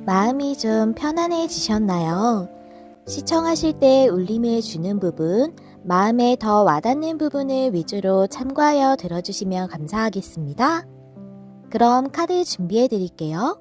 마음이 좀 편안해지셨나요? 시청하실 때 울림을 주는 부분, 마음에 더 와닿는 부분을 위주로 참고하여 들어주시면 감사하겠습니다. 그럼 카드 준비해 드릴게요.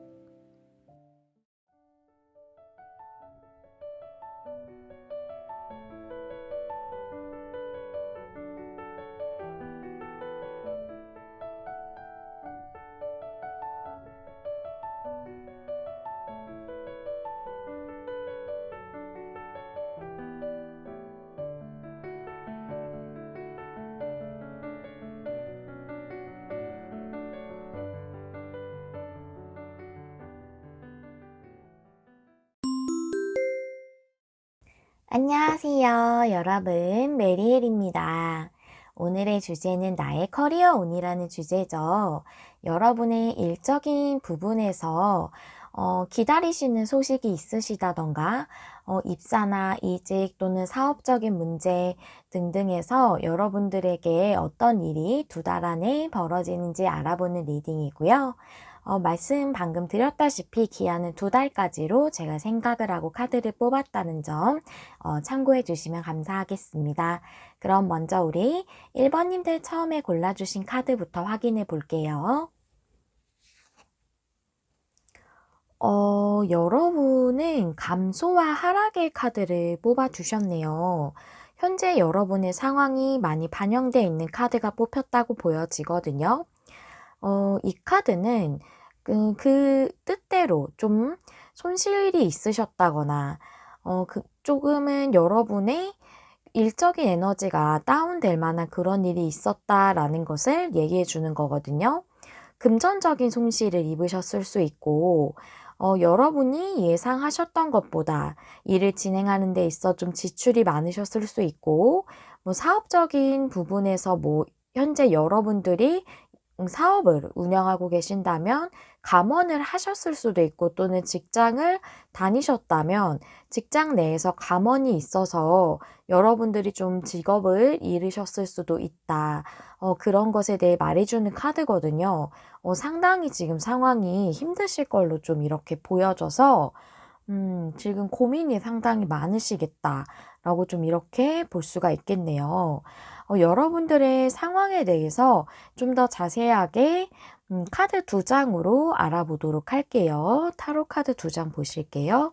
안녕하세요, 여러분. 메리엘입니다. 오늘의 주제는 나의 커리어 운이라는 주제죠. 여러분의 일적인 부분에서 기다리시는 소식이 있으시다던가 입사나 이직 또는 사업적인 문제 등등에서 여러분들에게 어떤 일이 두 달 안에 벌어지는지 알아보는 리딩이고요. 말씀 방금 드렸다시피 기한은 2달까지로 제가 생각을 하고 카드를 뽑았다는 점 참고해 주시면 감사하겠습니다. 그럼 먼저 우리 1번님들 처음에 골라주신 카드부터 확인해 볼게요. 여러분은 감소와 하락의 카드를 뽑아주셨네요. 현재 여러분의 상황이 많이 반영되어 있는 카드가 뽑혔다고 보여지거든요. 이 카드는 그 뜻대로 좀 손실이 있으셨다거나 조금은 여러분의 일적인 에너지가 다운될 만한 그런 일이 있었다라는 것을 얘기해 주는 거거든요. 금전적인 손실을 입으셨을 수 있고 여러분이 예상하셨던 것보다 일을 진행하는 데 있어 좀 지출이 많으셨을 수 있고 뭐 사업적인 부분에서 뭐 현재 여러분들이 사업을 운영하고 계신다면 감원을 하셨을 수도 있고 또는 직장을 다니셨다면 직장 내에서 감원이 있어서 여러분들이 좀 직업을 잃으셨을 수도 있다. 그런 것에 대해 말해주는 카드거든요. 상당히 지금 상황이 힘드실 걸로 좀 이렇게 보여져서 지금 고민이 상당히 많으시겠다라고 좀 이렇게 볼 수가 있겠네요. 여러분들의 상황에 대해서 좀 더 자세하게 카드 2장으로 알아보도록 할게요. 타로 카드 2장 보실게요.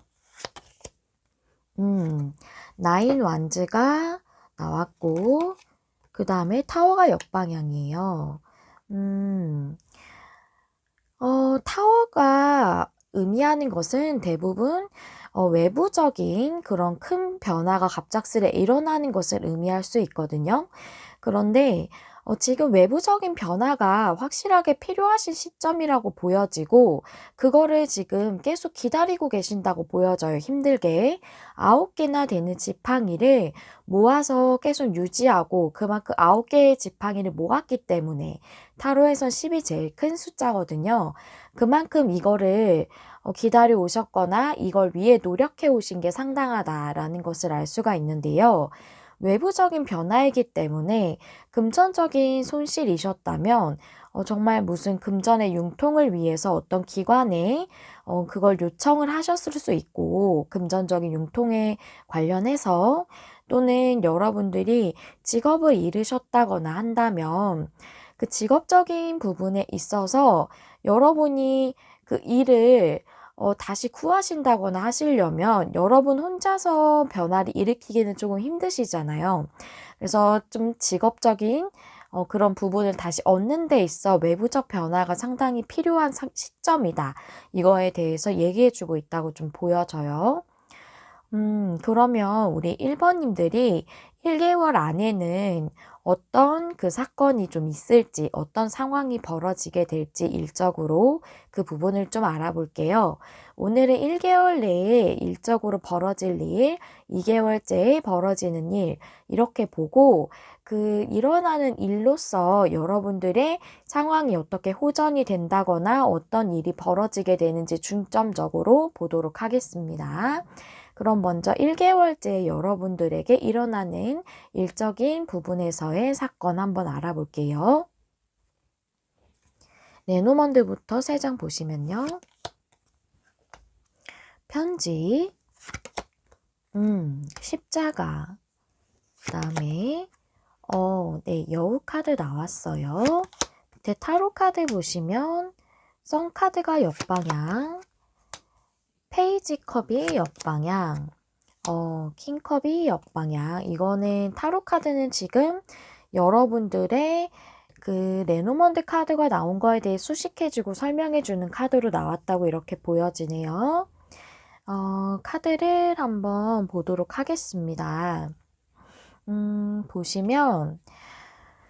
나인 완즈가 나왔고 그 다음에 타워가 역방향이에요. 타워가 의미하는 것은 대부분 외부적인 그런 큰 변화가 갑작스레 일어나는 것을 의미할 수 있거든요. 그런데 지금 외부적인 변화가 확실하게 필요하신 시점이라고 보여지고 그거를 지금 계속 기다리고 계신다고 보여져요. 힘들게. 9개나 되는 지팡이를 모아서 계속 유지하고 그만큼 9개의 지팡이를 모았기 때문에 타로에선 10이 제일 큰 숫자거든요. 그만큼 이거를 기다려 오셨거나 이걸 위해 노력해 오신 게 상당하다라는 것을 알 수가 있는데요. 외부적인 변화이기 때문에 금전적인 손실이셨다면 정말 무슨 금전의 융통을 위해서 어떤 기관에 그걸 요청을 하셨을 수 있고 금전적인 융통에 관련해서 또는 여러분들이 직업을 잃으셨다거나 한다면 그 직업적인 부분에 있어서 여러분이 그 일을 다시 구하신다거나 하시려면 여러분 혼자서 변화를 일으키기는 조금 힘드시잖아요. 그래서 좀 직업적인 그런 부분을 다시 얻는 데 있어 외부적 변화가 상당히 필요한 시점이다. 이거에 대해서 얘기해 주고 있다고 좀 보여져요. 그러면 우리 1번님들이 1개월 안에는 어떤 그 사건이 좀 있을지, 어떤 상황이 벌어지게 될지 일적으로 그 부분을 좀 알아볼게요. 오늘은 1개월 내에 일적으로 벌어질 일, 2개월째에 벌어지는 일, 이렇게 보고 그 일어나는 일로서 여러분들의 상황이 어떻게 호전이 된다거나 어떤 일이 벌어지게 되는지 중점적으로 보도록 하겠습니다. 그럼 먼저 1개월째 여러분들에게 일어나는 일적인 부분에서의 사건 한번 알아볼게요. 레노먼드부터 3장 보시면요. 편지, 십자가, 그 다음에 네, 여우 카드 나왔어요. 밑에 타로 카드 보시면 선 카드가 역방향, 페이지 컵이 역방향, 킹컵이 역방향. 이거는 타로 카드는 지금 여러분들의 그 레노먼드 카드가 나온 거에 대해 수식해주고 설명해주는 카드로 나왔다고 이렇게 보여지네요. 카드를 한번 보도록 하겠습니다. 보시면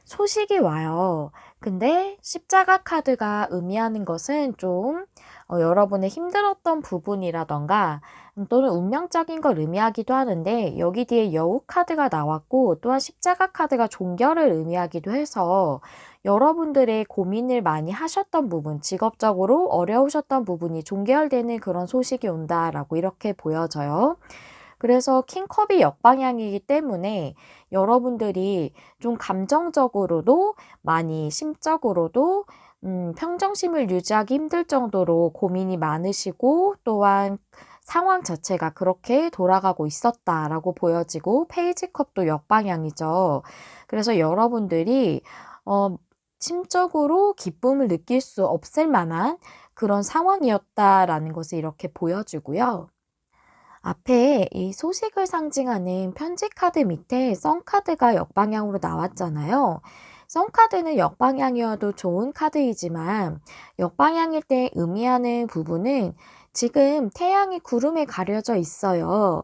소식이 와요. 근데 십자가 카드가 의미하는 것은 좀 여러분의 힘들었던 부분이라던가 또는 운명적인 걸 의미하기도 하는데 여기 뒤에 여우 카드가 나왔고 또한 십자가 카드가 종결을 의미하기도 해서 여러분들의 고민을 많이 하셨던 부분, 직업적으로 어려우셨던 부분이 종결되는 그런 소식이 온다라고 이렇게 보여져요. 그래서 킹컵이 역방향이기 때문에 여러분들이 좀 감정적으로도 많이 심적으로도 평정심을 유지하기 힘들 정도로 고민이 많으시고 또한 상황 자체가 그렇게 돌아가고 있었다라고 보여지고 페이지 컵도 역방향이죠. 그래서 여러분들이 심적으로 기쁨을 느낄 수 없을 만한 그런 상황이었다라는 것을 이렇게 보여주고요. 앞에 이 소식을 상징하는 편지 카드 밑에 선 카드가 역방향으로 나왔잖아요. 선 카드는 역방향이어도 좋은 카드이지만 역방향일 때 의미하는 부분은 지금 태양이 구름에 가려져 있어요.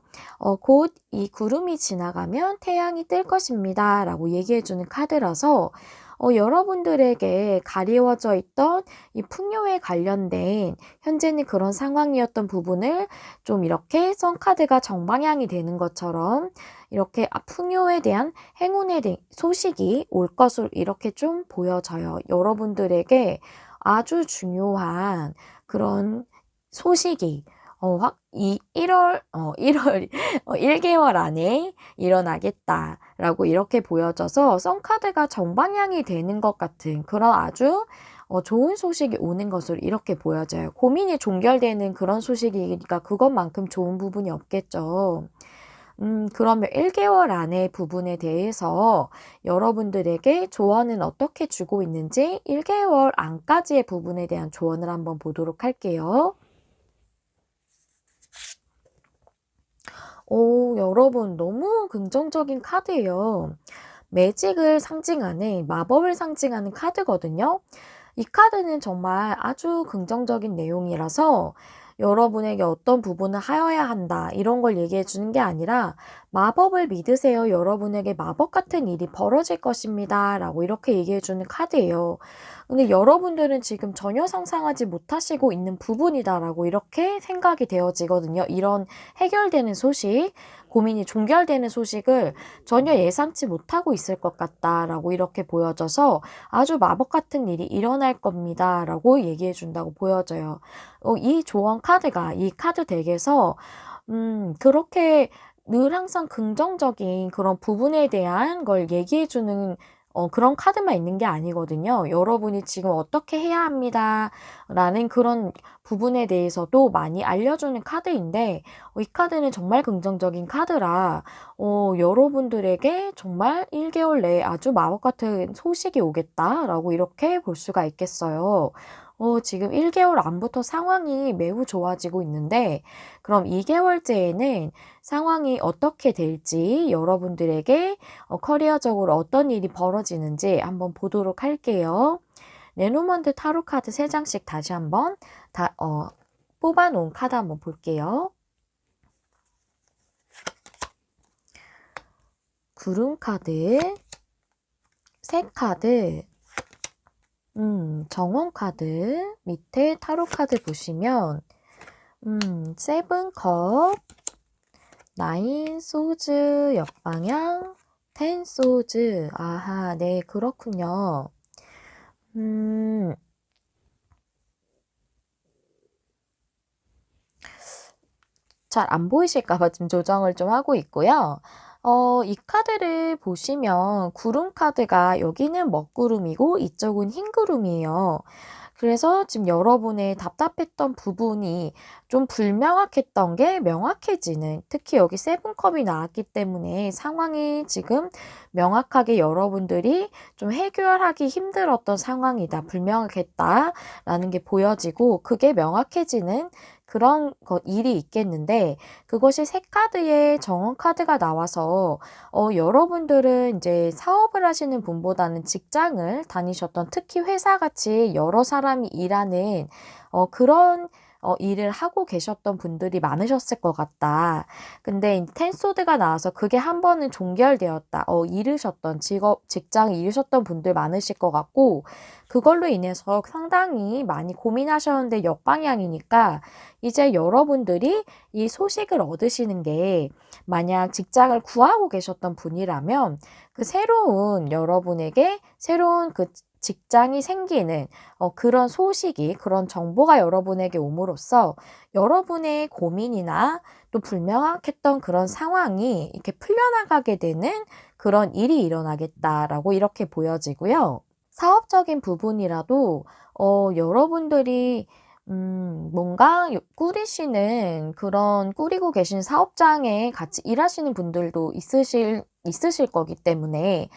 곧 이 구름이 지나가면 태양이 뜰 것입니다. 라고 얘기해주는 카드라서 여러분들에게 가리워져 있던 이 풍요에 관련된 현재는 그런 상황이었던 부분을 좀 이렇게 선카드가 정방향이 되는 것처럼 이렇게 풍요에 대한 행운에 대한 소식이 올 것으로 이렇게 좀 보여져요. 여러분들에게 아주 중요한 그런 소식이 이 1월 1개월 안에 일어나겠다라고 이렇게 보여져서 선카드가 정방향이 되는 것 같은 그런 아주 좋은 소식이 오는 것으로 이렇게 보여져요. 고민이 종결되는 그런 소식이니까 그것만큼 좋은 부분이 없겠죠. 그러면 1개월 안의 부분에 대해서 여러분들에게 조언은 어떻게 주고 있는지 1개월 안까지의 부분에 대한 조언을 한번 보도록 할게요. 여러분 너무 긍정적인 카드예요. 매직을 상징하는 마법을 상징하는 카드거든요. 이 카드는 정말 아주 긍정적인 내용이라서 여러분에게 어떤 부분을 하여야 한다 이런 걸 얘기해 주는 게 아니라 마법을 믿으세요. 여러분에게 마법 같은 일이 벌어질 것입니다. 라고 이렇게 얘기해 주는 카드예요. 근데 여러분들은 지금 전혀 상상하지 못하시고 있는 부분이다라고 이렇게 생각이 되어지거든요. 이런 해결되는 소식, 고민이 종결되는 소식을 전혀 예상치 못하고 있을 것 같다라고 이렇게 보여져서 아주 마법 같은 일이 일어날 겁니다. 라고 얘기해 준다고 보여져요. 이 조언 카드가 이 카드 덱에서 그렇게 늘 항상 긍정적인 그런 부분에 대한 걸 얘기해 주는 그런 카드만 있는 게 아니거든요. 여러분이 지금 어떻게 해야 합니다. 라는 그런 부분에 대해서도 많이 알려주는 카드인데, 이 카드는 정말 긍정적인 카드라, 여러분들에게 정말 1개월 내에 아주 마법 같은 소식이 오겠다라고 이렇게 볼 수가 있겠어요. 지금 1개월 안부터 상황이 매우 좋아지고 있는데, 그럼 2개월째에는 상황이 어떻게 될지 여러분들에게 커리어적으로 어떤 일이 벌어지는지 한번 보도록 할게요. 레노먼드 타로 카드 3장씩 다시 한번 뽑아놓은 카드 한번 볼게요. 구름 카드, 새 카드, 정원 카드, 밑에 타로 카드 보시면 세븐컵, 9 소즈 역방향, 10 소즈. 아하, 네, 그렇군요. 잘 안 보이실까봐 지금 조정을 좀 하고 있고요. 이 카드를 보시면 구름 카드가 여기는 먹구름이고 이쪽은 흰 구름이에요. 그래서 지금 여러분의 답답했던 부분이 좀 불명확했던 게 명확해지는, 특히 여기 세븐컵이 나왔기 때문에 상황이 지금 명확하게 여러분들이 좀 해결하기 힘들었던 상황이다, 불명확했다라는 게 보여지고 그게 명확해지는 그런 일이 있겠는데, 그것이 새 카드에 정원 카드가 나와서 여러분들은 이제 사업을 하시는 분보다는 직장을 다니셨던, 특히 회사같이 여러 사람이 일하는 그런 일을 하고 계셨던 분들이 많으셨을 것 같다. 근데 텐소드가 나와서 그게 한 번은 종결되었다. 잃으셨던 직장 잃으셨던 분들 많으실 것 같고, 그걸로 인해서 상당히 많이 고민하셨는데 역방향이니까 이제 여러분들이 이 소식을 얻으시는 게, 만약 직장을 구하고 계셨던 분이라면 그 새로운 여러분에게 새로운 그 직장이 생기는 그런 소식이, 그런 정보가 여러분에게 옴으로써 여러분의 고민이나 또 불명확했던 그런 상황이 이렇게 풀려나가게 되는 그런 일이 일어나겠다라고 이렇게 보여지고요. 사업적인 부분이라도 여러분들이 뭔가 꾸리고 계신 사업장에 같이 일하시는 분들도 있으실 거기 때문에,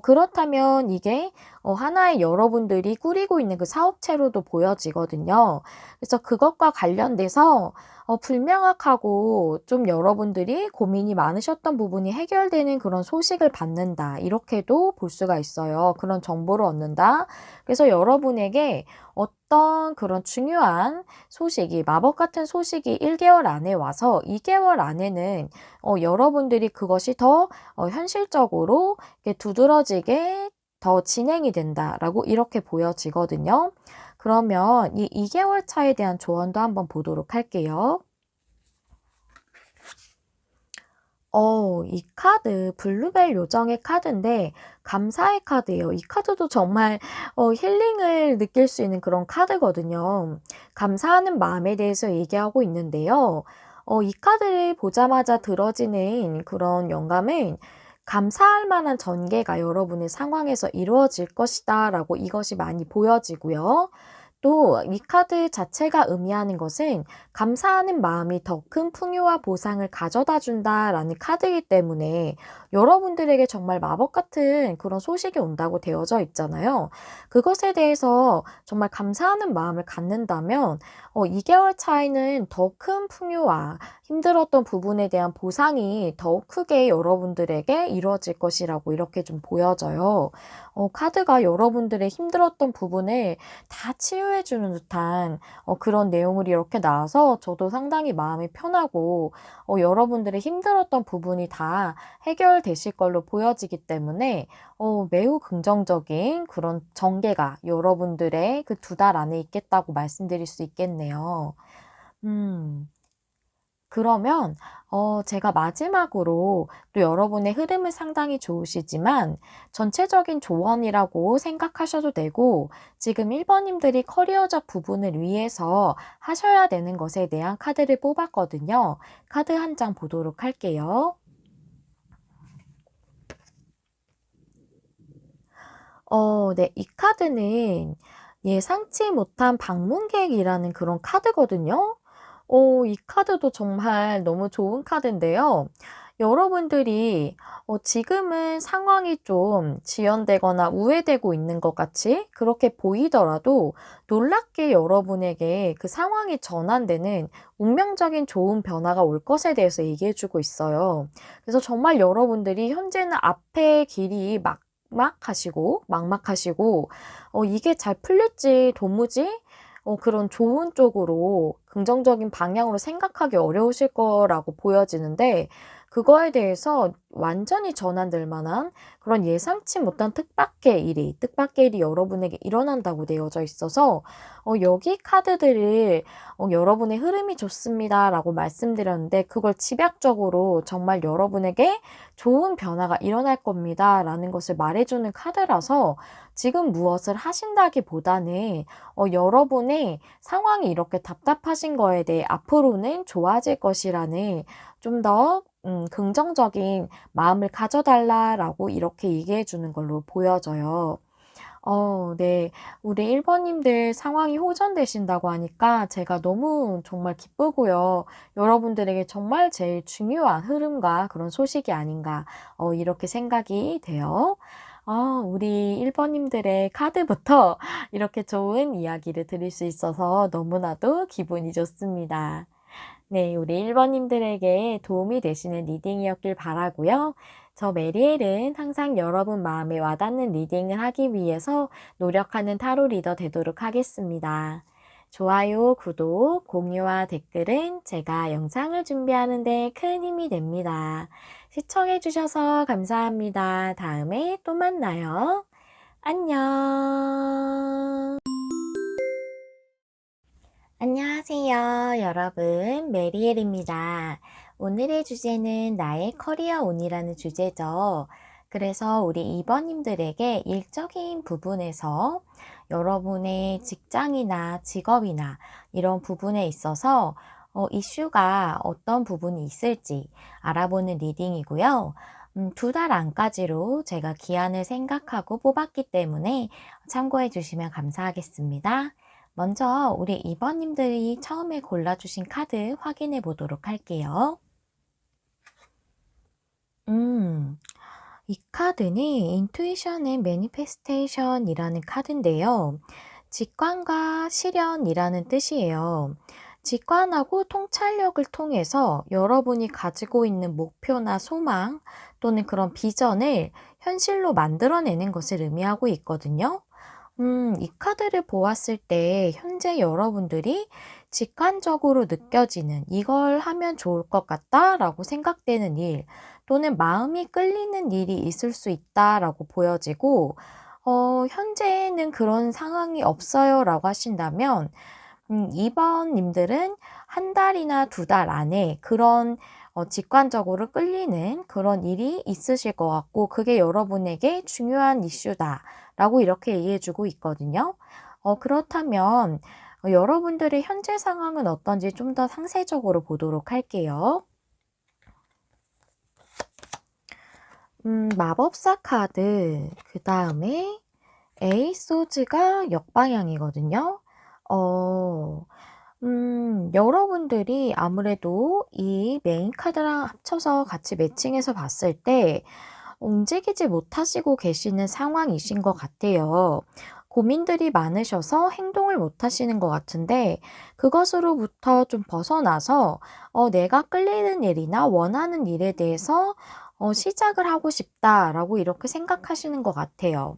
그렇다면 이게 하나의 여러분들이 꾸리고 있는 그 사업체로도 보여지거든요. 그래서 그것과 관련돼서 불명확하고 좀 여러분들이 고민이 많으셨던 부분이 해결되는 그런 소식을 받는다, 이렇게도 볼 수가 있어요. 그런 정보를 얻는다. 그래서 여러분에게 어떤 그런 중요한 소식이, 마법 같은 소식이 1개월 안에 와서 2개월 안에는 여러분들이 그것이 더 현실적으로 이렇게 두드러지게 더 진행이 된다라고 이렇게 보여지거든요. 그러면 이 2개월 차에 대한 조언도 한번 보도록 할게요. 이 카드 블루벨 요정의 카드인데 감사의 카드예요. 이 카드도 정말 힐링을 느낄 수 있는 그런 카드거든요. 감사하는 마음에 대해서 얘기하고 있는데요. 이 카드를 보자마자 들어지는 그런 영감은, 감사할 만한 전개가 여러분의 상황에서 이루어질 것이다 라고 이것이 많이 보여지고요. 또 이 카드 자체가 의미하는 것은 감사하는 마음이 더 큰 풍요와 보상을 가져다 준다라는 카드이기 때문에, 여러분들에게 정말 마법 같은 그런 소식이 온다고 되어져 있잖아요. 그것에 대해서 정말 감사하는 마음을 갖는다면 2개월 차이는 더 큰 풍요와 힘들었던 부분에 대한 보상이 더욱 크게 여러분들에게 이루어질 것이라고 이렇게 좀 보여져요. 카드가 여러분들의 힘들었던 부분을 다 치유해 주는 듯한 그런 내용을 이렇게 나와서 저도 상당히 마음이 편하고, 여러분들의 힘들었던 부분이 다 해결되실 걸로 보여지기 때문에 매우 긍정적인 그런 전개가 여러분들의 그 2달 안에 있겠다고 말씀드릴 수 있겠네요. 음. 그러면 제가 마지막으로, 또 여러분의 흐름은 상당히 좋으시지만 전체적인 조언이라고 생각하셔도 되고, 지금 1번님들이 커리어적 부분을 위해서 하셔야 되는 것에 대한 카드를 뽑았거든요. 카드 한 장 보도록 할게요. 네. 이 카드는 예상치 못한 방문객이라는 그런 카드거든요. 이 카드도 정말 너무 좋은 카드인데요. 여러분들이 지금은 상황이 좀 지연되거나 우회되고 있는 것 같이 그렇게 보이더라도, 놀랍게 여러분에게 그 상황이 전환되는 운명적인 좋은 변화가 올 것에 대해서 얘기해 주고 있어요. 그래서 정말 여러분들이 현재는 앞의 길이 막막하시고 이게 잘 풀릴지 도무지 그런 좋은 쪽으로, 긍정적인 방향으로 생각하기 어려우실 거라고 보여지는데, 그거에 대해서 완전히 전환될 만한 그런 예상치 못한 뜻밖의 일이 여러분에게 일어난다고 되어져 있어서, 여기 카드들을 여러분의 흐름이 좋습니다라고 말씀드렸는데, 그걸 집약적으로 정말 여러분에게 좋은 변화가 일어날 겁니다라는 것을 말해주는 카드라서, 지금 무엇을 하신다기보다는 여러분의 상황이 이렇게 답답하신 거에 대해 앞으로는 좋아질 것이라는, 좀 더 긍정적인 마음을 가져달라라고 이렇게 얘기해 주는 걸로 보여져요. 네. 우리 1번 님들 상황이 호전되신다고 하니까 제가 너무 정말 기쁘고요. 여러분들에게 정말 제일 중요한 흐름과 그런 소식이 아닌가 이렇게 생각이 돼요. 우리 1번 님들의 카드부터 이렇게 좋은 이야기를 들을 수 있어서 너무나도 기분이 좋습니다. 네, 우리 1번 님들에게 도움이 되시는 리딩이었길 바라고요. 저 메리엘은 항상 여러분 마음에 와닿는 리딩을 하기 위해서 노력하는 타로 리더 되도록 하겠습니다. 좋아요, 구독, 공유와 댓글은 제가 영상을 준비하는 데 큰 힘이 됩니다. 시청해 주셔서 감사합니다. 다음에 또 만나요. 안녕. 안녕하세요, 여러분. 메리엘입니다. 오늘의 주제는 나의 커리어 운이라는 주제죠. 그래서 우리 2번님들에게 일적인 부분에서 여러분의 직장이나 직업이나 이런 부분에 있어서 이슈가 어떤 부분이 있을지 알아보는 리딩이고요. 2달 안까지로 제가 기한을 생각하고 뽑았기 때문에 참고해 주시면 감사하겠습니다. 먼저 우리 2번님들이 처음에 골라주신 카드 확인해 보도록 할게요. 이 카드는 인투이션 앤 매니페스테이션이라는 카드인데요. 직관과 실현이라는 뜻이에요. 직관하고 통찰력을 통해서 여러분이 가지고 있는 목표나 소망 또는 그런 비전을 현실로 만들어내는 것을 의미하고 있거든요. 이 카드를 보았을 때 현재 여러분들이 직관적으로 느껴지는 '이걸 하면 좋을 것 같다.'라고 생각되는 일 또는 마음이 끌리는 일이 있을 수 있다라고 보여지고 "현재는 그런 상황이 없어요."라고 하신다면 2번 님들은 한 달이나 2달 안에 그런 직관적으로 끌리는 그런 일이 있으실 것 같고 그게 여러분에게 중요한 이슈다라고 이렇게 얘기해 주고 있거든요. 그렇다면 여러분들의 현재 상황은 어떤지 좀 더 상세적으로 보도록 할게요. 마법사 카드, 그다음에 에이스 오즈가 역방향이거든요. 어 여러분들이 아무래도 이 메인 카드랑 합쳐서 같이 매칭해서 봤을 때 움직이지 못하시고 계시는 상황이신 것 같아요. 고민들이 많으셔서 행동을 못 하시는 것 같은데 그것으로부터 좀 벗어나서 내가 끌리는 일이나 원하는 일에 대해서 시작을 하고 싶다라고 이렇게 생각하시는 것 같아요.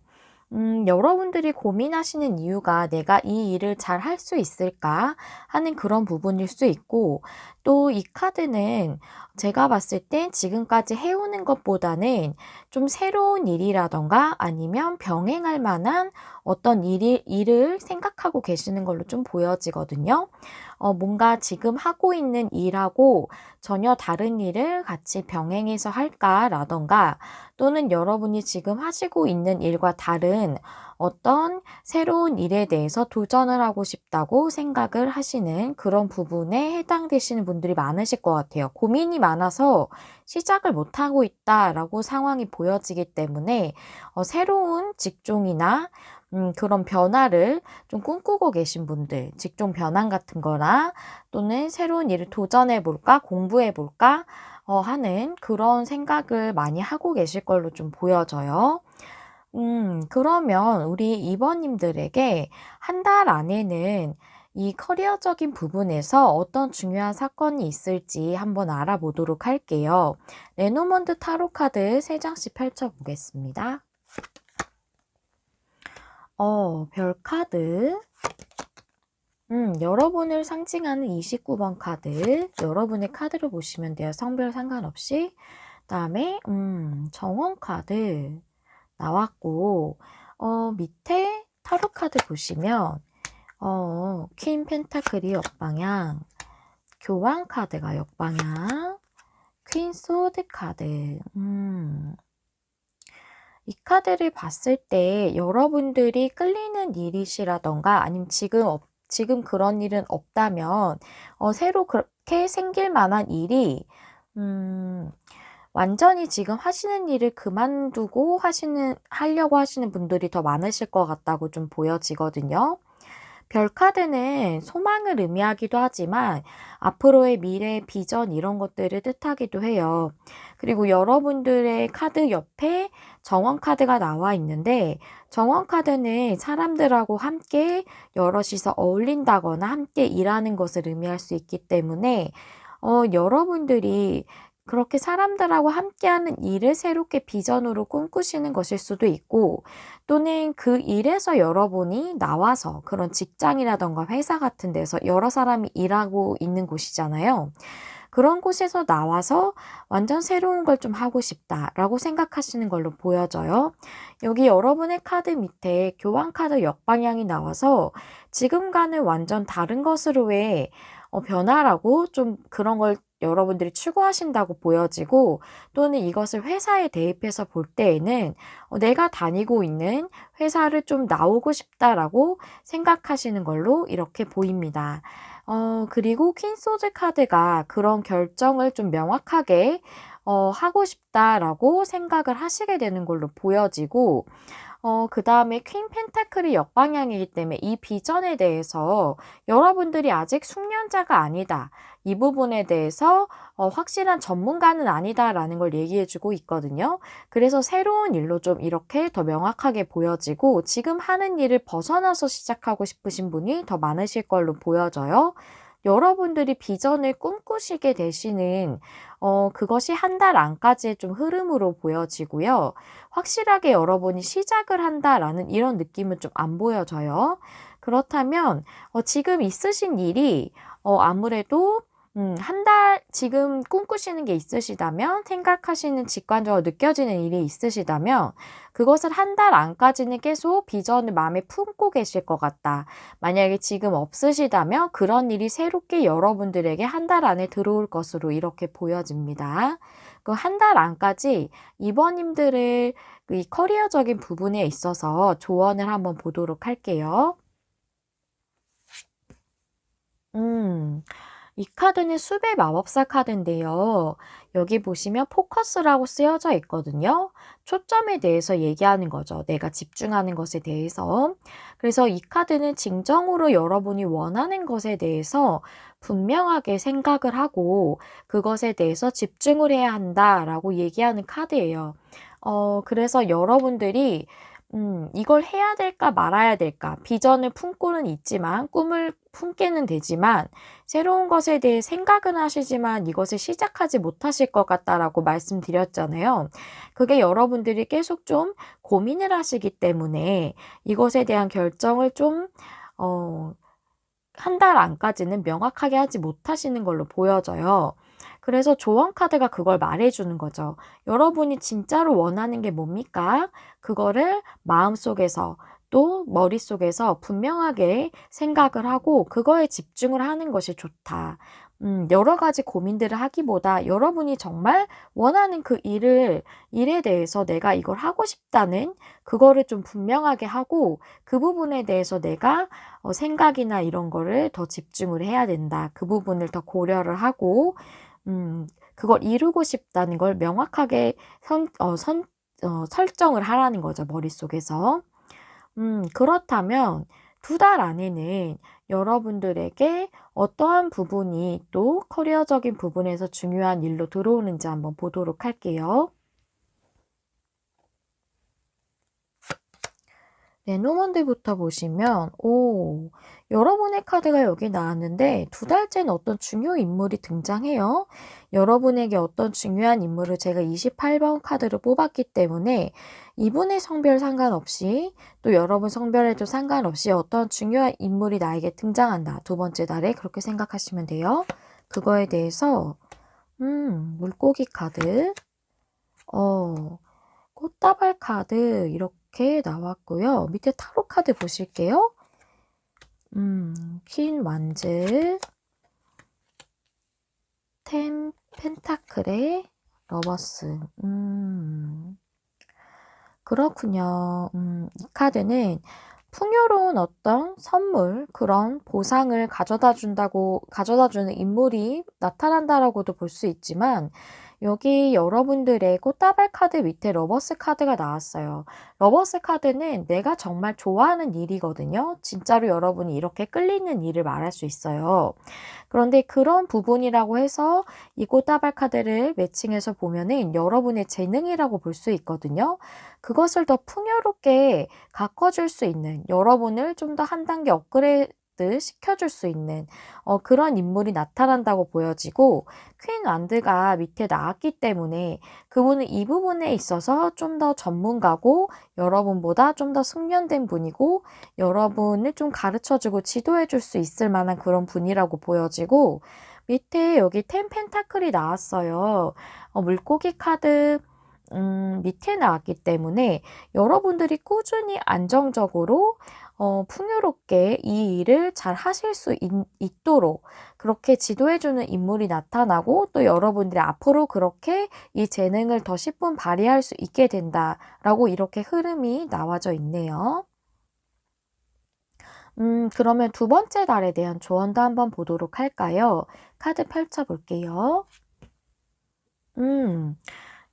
여러분들이 고민하시는 이유가 '내가 이 일을 잘 할 수 있을까?' 하는 그런 부분일 수 있고 또 이 카드는 제가 봤을 땐 지금까지 해오는 것보다는 좀 새로운 일이라든가 아니면 병행할 만한 어떤 일을 생각하고 계시는 걸로 좀 보여지거든요. 뭔가 지금 하고 있는 일하고 전혀 다른 일을 같이 병행해서 할까라든가 또는 여러분이 지금 하시고 있는 일과 다른 어떤 새로운 일에 대해서 도전을 하고 싶다고 생각을 하시는 그런 부분에 해당되시는 분들이 많으실 것 같아요. 고민이 많아서 시작을 못하고 있다라고 상황이 보여지기 때문에 새로운 직종이나 그런 변화를 좀 꿈꾸고 계신 분들, 직종 변환 같은 거나 또는 새로운 일을 도전해 볼까, 공부해 볼까 하는 그런 생각을 많이 하고 계실 걸로 좀 보여져요. 그러면 우리 2번 님들에게 한 달 안에는 이 커리어적인 부분에서 어떤 중요한 사건이 있을지 한번 알아보도록 할게요. 레노먼드 타로 카드 3 장씩 펼쳐 보겠습니다. 별 카드. 여러분을 상징하는 29번 카드. 여러분의 카드로 보시면 돼요. 성별 상관없이. 그다음에 정원 카드 나왔고 밑에 타로 카드 보시면 퀸 펜타클이 역방향, 교황 카드가 역방향, 퀸 소드 카드. 이 카드를 봤을 때 여러분들이 끌리는 일이시라던가 아니면 지금 그런 일은 없다면 새로 그렇게 생길 만한 일이 음 완전히 지금 하시는 일을 그만두고 하려고 하시는 분들이 더 많으실 것 같다고 좀 보여지거든요. 별 카드는 소망을 의미하기도 하지만 앞으로의 미래, 비전 이런 것들을 뜻하기도 해요. 그리고 여러분들의 카드 옆에 정원 카드가 나와 있는데 정원 카드는 사람들하고 함께 여럿이서 어울린다거나 함께 일하는 것을 의미할 수 있기 때문에 여러분들이 그렇게 사람들하고 함께하는 일을 새롭게 비전으로 꿈꾸시는 것일 수도 있고 또는 그 일에서 여러분이 나와서 그런 직장이라든가 회사 같은 데서 여러 사람이 일하고 있는 곳이잖아요. 그런 곳에서 나와서 완전 새로운 걸 좀 하고 싶다라고 생각하시는 걸로 보여져요. 여기 여러분의 카드 밑에 교환 카드 역방향이 나와서 지금과는 완전 다른 것으로의 변화라고 좀 그런 걸 여러분들이 추구하신다고 보여지고 또는 이것을 회사에 대입해서 볼 때에는 내가 다니고 있는 회사를 좀 나오고 싶다라고 생각하시는 걸로 이렇게 보입니다. 그리고 퀸소드 카드가 그런 결정을 좀 명확하게 하고 싶다라고 생각을 하시게 되는 걸로 보여지고 그다음에 퀸 펜타클이 역방향이기 때문에 이 비전에 대해서 여러분들이 아직 숙련자가 아니다. 이 부분에 대해서 확실한 전문가는 아니다라는 걸 얘기해 주고 있거든요. 그래서 새로운 일로 좀 이렇게 더 명확하게 보여지고 지금 하는 일을 벗어나서 시작하고 싶으신 분이 더 많으실 걸로 보여져요. 여러분들이 비전을 꿈꾸시게 되시는 그것이 한 달 안까지의 좀 흐름으로 보여지고요. 확실하게 여러분이 시작을 한다라는 이런 느낌은 좀 안 보여져요. 그렇다면 지금 있으신 일이 아무래도 한 달 지금 꿈꾸시는 게 있으시다면 생각하시는 직관적으로 느껴지는 일이 있으시다면 그것을 한 달 안까지는 계속 비전을 마음에 품고 계실 것 같다. 만약에 지금 없으시다면 그런 일이 새롭게 여러분들에게 한 달 안에 들어올 것으로 이렇게 보여집니다. 그 한 달 안까지 이번님들의 이 커리어적인 부분에 있어서 조언을 한번 보도록 할게요. 음. 이 카드는 숲의 마법사 카드인데요. 여기 보시면 포커스라고 쓰여져 있거든요. 초점에 대해서 얘기하는 거죠. 내가 집중하는 것에 대해서. 그래서 이 카드는 진정으로 여러분이 원하는 것에 대해서 분명하게 생각을 하고 그것에 대해서 집중을 해야 한다라고 얘기하는 카드예요. 그래서 여러분들이 이걸 해야 될까 말아야 될까 비전을 품고는 있지만 꿈을 품게는 되지만 새로운 것에 대해 생각은 하시지만 이것을 시작하지 못하실 것 같다라고 말씀드렸잖아요. 그게 여러분들이 계속 좀 고민을 하시기 때문에 이것에 대한 결정을 좀 한 달 안까지는 명확하게 하지 못하시는 걸로 보여져요. 그래서 조언 카드가 그걸 말해주는 거죠. 여러분이 진짜로 원하는 게 뭡니까? 그거를 마음속에서 또 머릿속에서 분명하게 생각을 하고 그거에 집중을 하는 것이 좋다. 여러 가지 고민들을 하기보다 여러분이 정말 원하는 그 일에 대해서 내가 이걸 하고 싶다는 그거를 좀 분명하게 하고 그 부분에 대해서 내가 생각이나 이런 거를 더 집중을 해야 된다. 그 부분을 더 고려를 하고 그걸 이루고 싶다는 걸 명확하게 설정을 하라는 거죠, 머릿속에서. 그렇다면 두 달 안에는 여러분들에게 어떠한 부분이 또 커리어적인 부분에서 중요한 일로 들어오는지 한번 보도록 할게요. 레노먼드부터 보시면 여러분의 카드가 여기 나왔는데 두 달째는 어떤 중요 인물이 등장해요. 여러분에게 어떤 중요한 인물을 제가 28번 카드로 뽑았기 때문에 이분의 성별 상관없이 또 여러분 성별에도 상관없이 어떤 중요한 인물이 나에게 등장한다. 두 번째 달에 그렇게 생각하시면 돼요. 그거에 대해서 물고기 카드, 꽃다발 카드 이렇게 나왔고요. 밑에 타로 카드 보실게요. 퀸 완즈, 펜타클의 러버스. 그렇군요. 이 카드는 풍요로운 어떤 선물, 그런 보상을 가져다 주는 인물이 나타난다라고도 볼 수 있지만 여기 여러분들의 꽃다발 카드 밑에 러버스 카드가 나왔어요. 러버스 카드는 내가 정말 좋아하는 일이거든요. 진짜로 여러분이 이렇게 끌리는 일을 말할 수 있어요. 그런데 그런 부분이라고 해서 이 꽃다발 카드를 매칭해서 보면은 여러분의 재능이라고 볼 수 있거든요. 그것을 더 풍요롭게 가꿔줄 수 있는, 여러분을 좀 더 한 단계 업그레이드 시켜줄 수 있는 그런 인물이 나타난다고 보여지고, 퀸 완드가 밑에 나왔기 때문에 그분은 이 부분에 있어서 좀 더 전문가고 여러분보다 좀 더 숙련된 분이고 여러분을 좀 가르쳐주고 지도해줄 수 있을 만한 그런 분이라고 보여지고, 밑에 여기 텐 펜타클이 나왔어요. 물고기 카드 밑에 나왔기 때문에 여러분들이 꾸준히 안정적으로 풍요롭게 이 일을 잘 하실 수 있도록 그렇게 지도해주는 인물이 나타나고, 또 여러분들이 앞으로 그렇게 이 재능을 더 10분 발휘할 수 있게 된다라고 이렇게 흐름이 나와져 있네요. 그러면 두 번째 달에 대한 조언도 한번 보도록 할까요? 카드 펼쳐 볼게요. 음,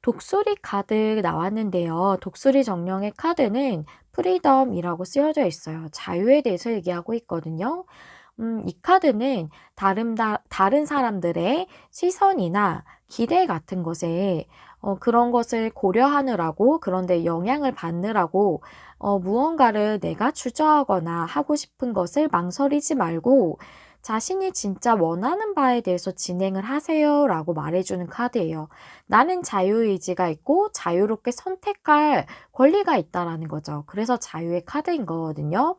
독수리 카드 나왔는데요. 독수리 정령의 카드는 프리덤이라고 쓰여져 있어요. 자유에 대해서 얘기하고 있거든요. 이 카드는 다른 사람들의 시선이나 기대 같은 것에 그런 것을 고려하느라고, 그런데 영향을 받느라고 무언가를 내가 주저하거나 하고 싶은 것을 망설이지 말고 자신이 진짜 원하는 바에 대해서 진행을 하세요라고 말해주는 카드예요. 나는 자유의지가 있고 자유롭게 선택할 권리가 있다라는 거죠. 그래서 자유의 카드인 거거든요.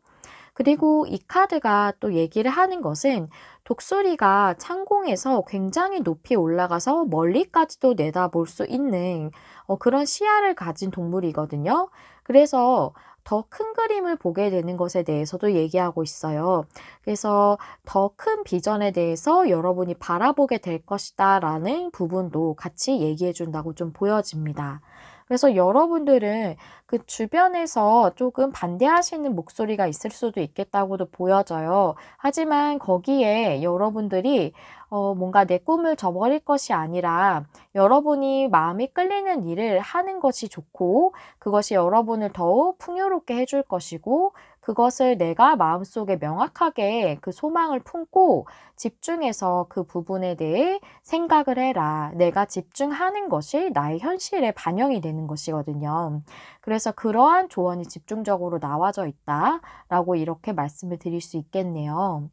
그리고 이 카드가 또 얘기를 하는 것은 독수리가 창공에서 굉장히 높이 올라가서 멀리까지도 내다볼 수 있는 그런 시야를 가진 동물이거든요. 그래서 더 큰 그림을 보게 되는 것에 대해서도 얘기하고 있어요. 그래서 더 큰 비전에 대해서 여러분이 바라보게 될 것이다 라는 부분도 같이 얘기해 준다고 좀 보여집니다. 그래서 여러분들은 그 주변에서 조금 반대하시는 목소리가 있을 수도 있겠다고도 보여져요. 하지만 거기에 여러분들이 뭔가 내 꿈을 저버릴 것이 아니라 여러분이 마음이 끌리는 일을 하는 것이 좋고, 그것이 여러분을 더욱 풍요롭게 해줄 것이고, 그것을 내가 마음속에 명확하게 그 소망을 품고 집중해서 그 부분에 대해 생각을 해라. 내가 집중하는 것이 나의 현실에 반영이 되는 것이거든요. 그래서 그러한 조언이 집중적으로 나와져 있다라고 이렇게 말씀을 드릴 수 있겠네요.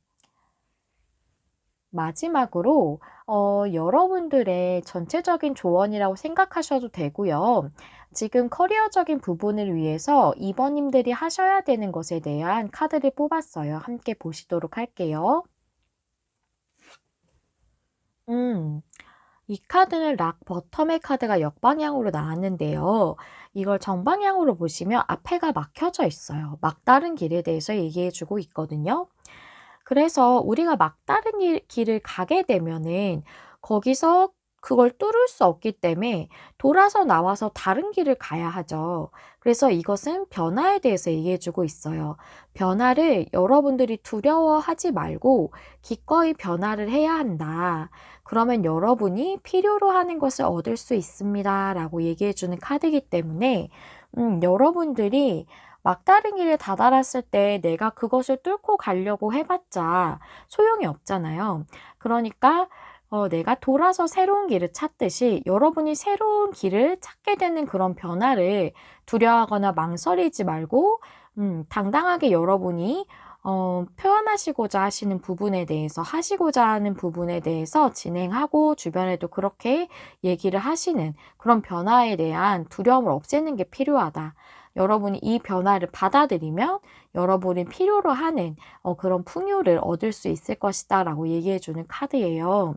마지막으로 여러분들의 전체적인 조언이라고 생각하셔도 되고요. 지금 커리어적인 부분을 위해서 이번님들이 하셔야 되는 것에 대한 카드를 뽑았어요. 함께 보시도록 할게요. 음, 이 카드는 락 버텀의 카드가 역방향으로 나왔는데요. 이걸 정방향으로 보시면 앞에가 막혀져 있어요. 막다른 길에 대해서 얘기해 주고 있거든요. 그래서 우리가 막다른 길을 가게 되면은 거기서 그걸 뚫을 수 없기 때문에 돌아서 나와서 다른 길을 가야 하죠. 그래서 이것은 변화에 대해서 얘기해 주고 있어요. 변화를 여러분들이 두려워하지 말고 기꺼이 변화를 해야 한다. 그러면 여러분이 필요로 하는 것을 얻을 수 있습니다. 라고 얘기해 주는 카드이기 때문에 여러분들이 막다른 길에 다다랐을 때 내가 그것을 뚫고 가려고 해봤자 소용이 없잖아요. 그러니까 내가 돌아서 새로운 길을 찾듯이 여러분이 새로운 길을 찾게 되는 그런 변화를 두려워하거나 망설이지 말고 당당하게 여러분이 표현하시고자 하시는 부분에 대해서, 하시고자 하는 부분에 대해서 진행하고 주변에도 그렇게 얘기를 하시는 그런 변화에 대한 두려움을 없애는 게 필요하다. 여러분이 이 변화를 받아들이면 여러분이 필요로 하는 그런 풍요를 얻을 수 있을 것이다 라고 얘기해 주는 카드예요.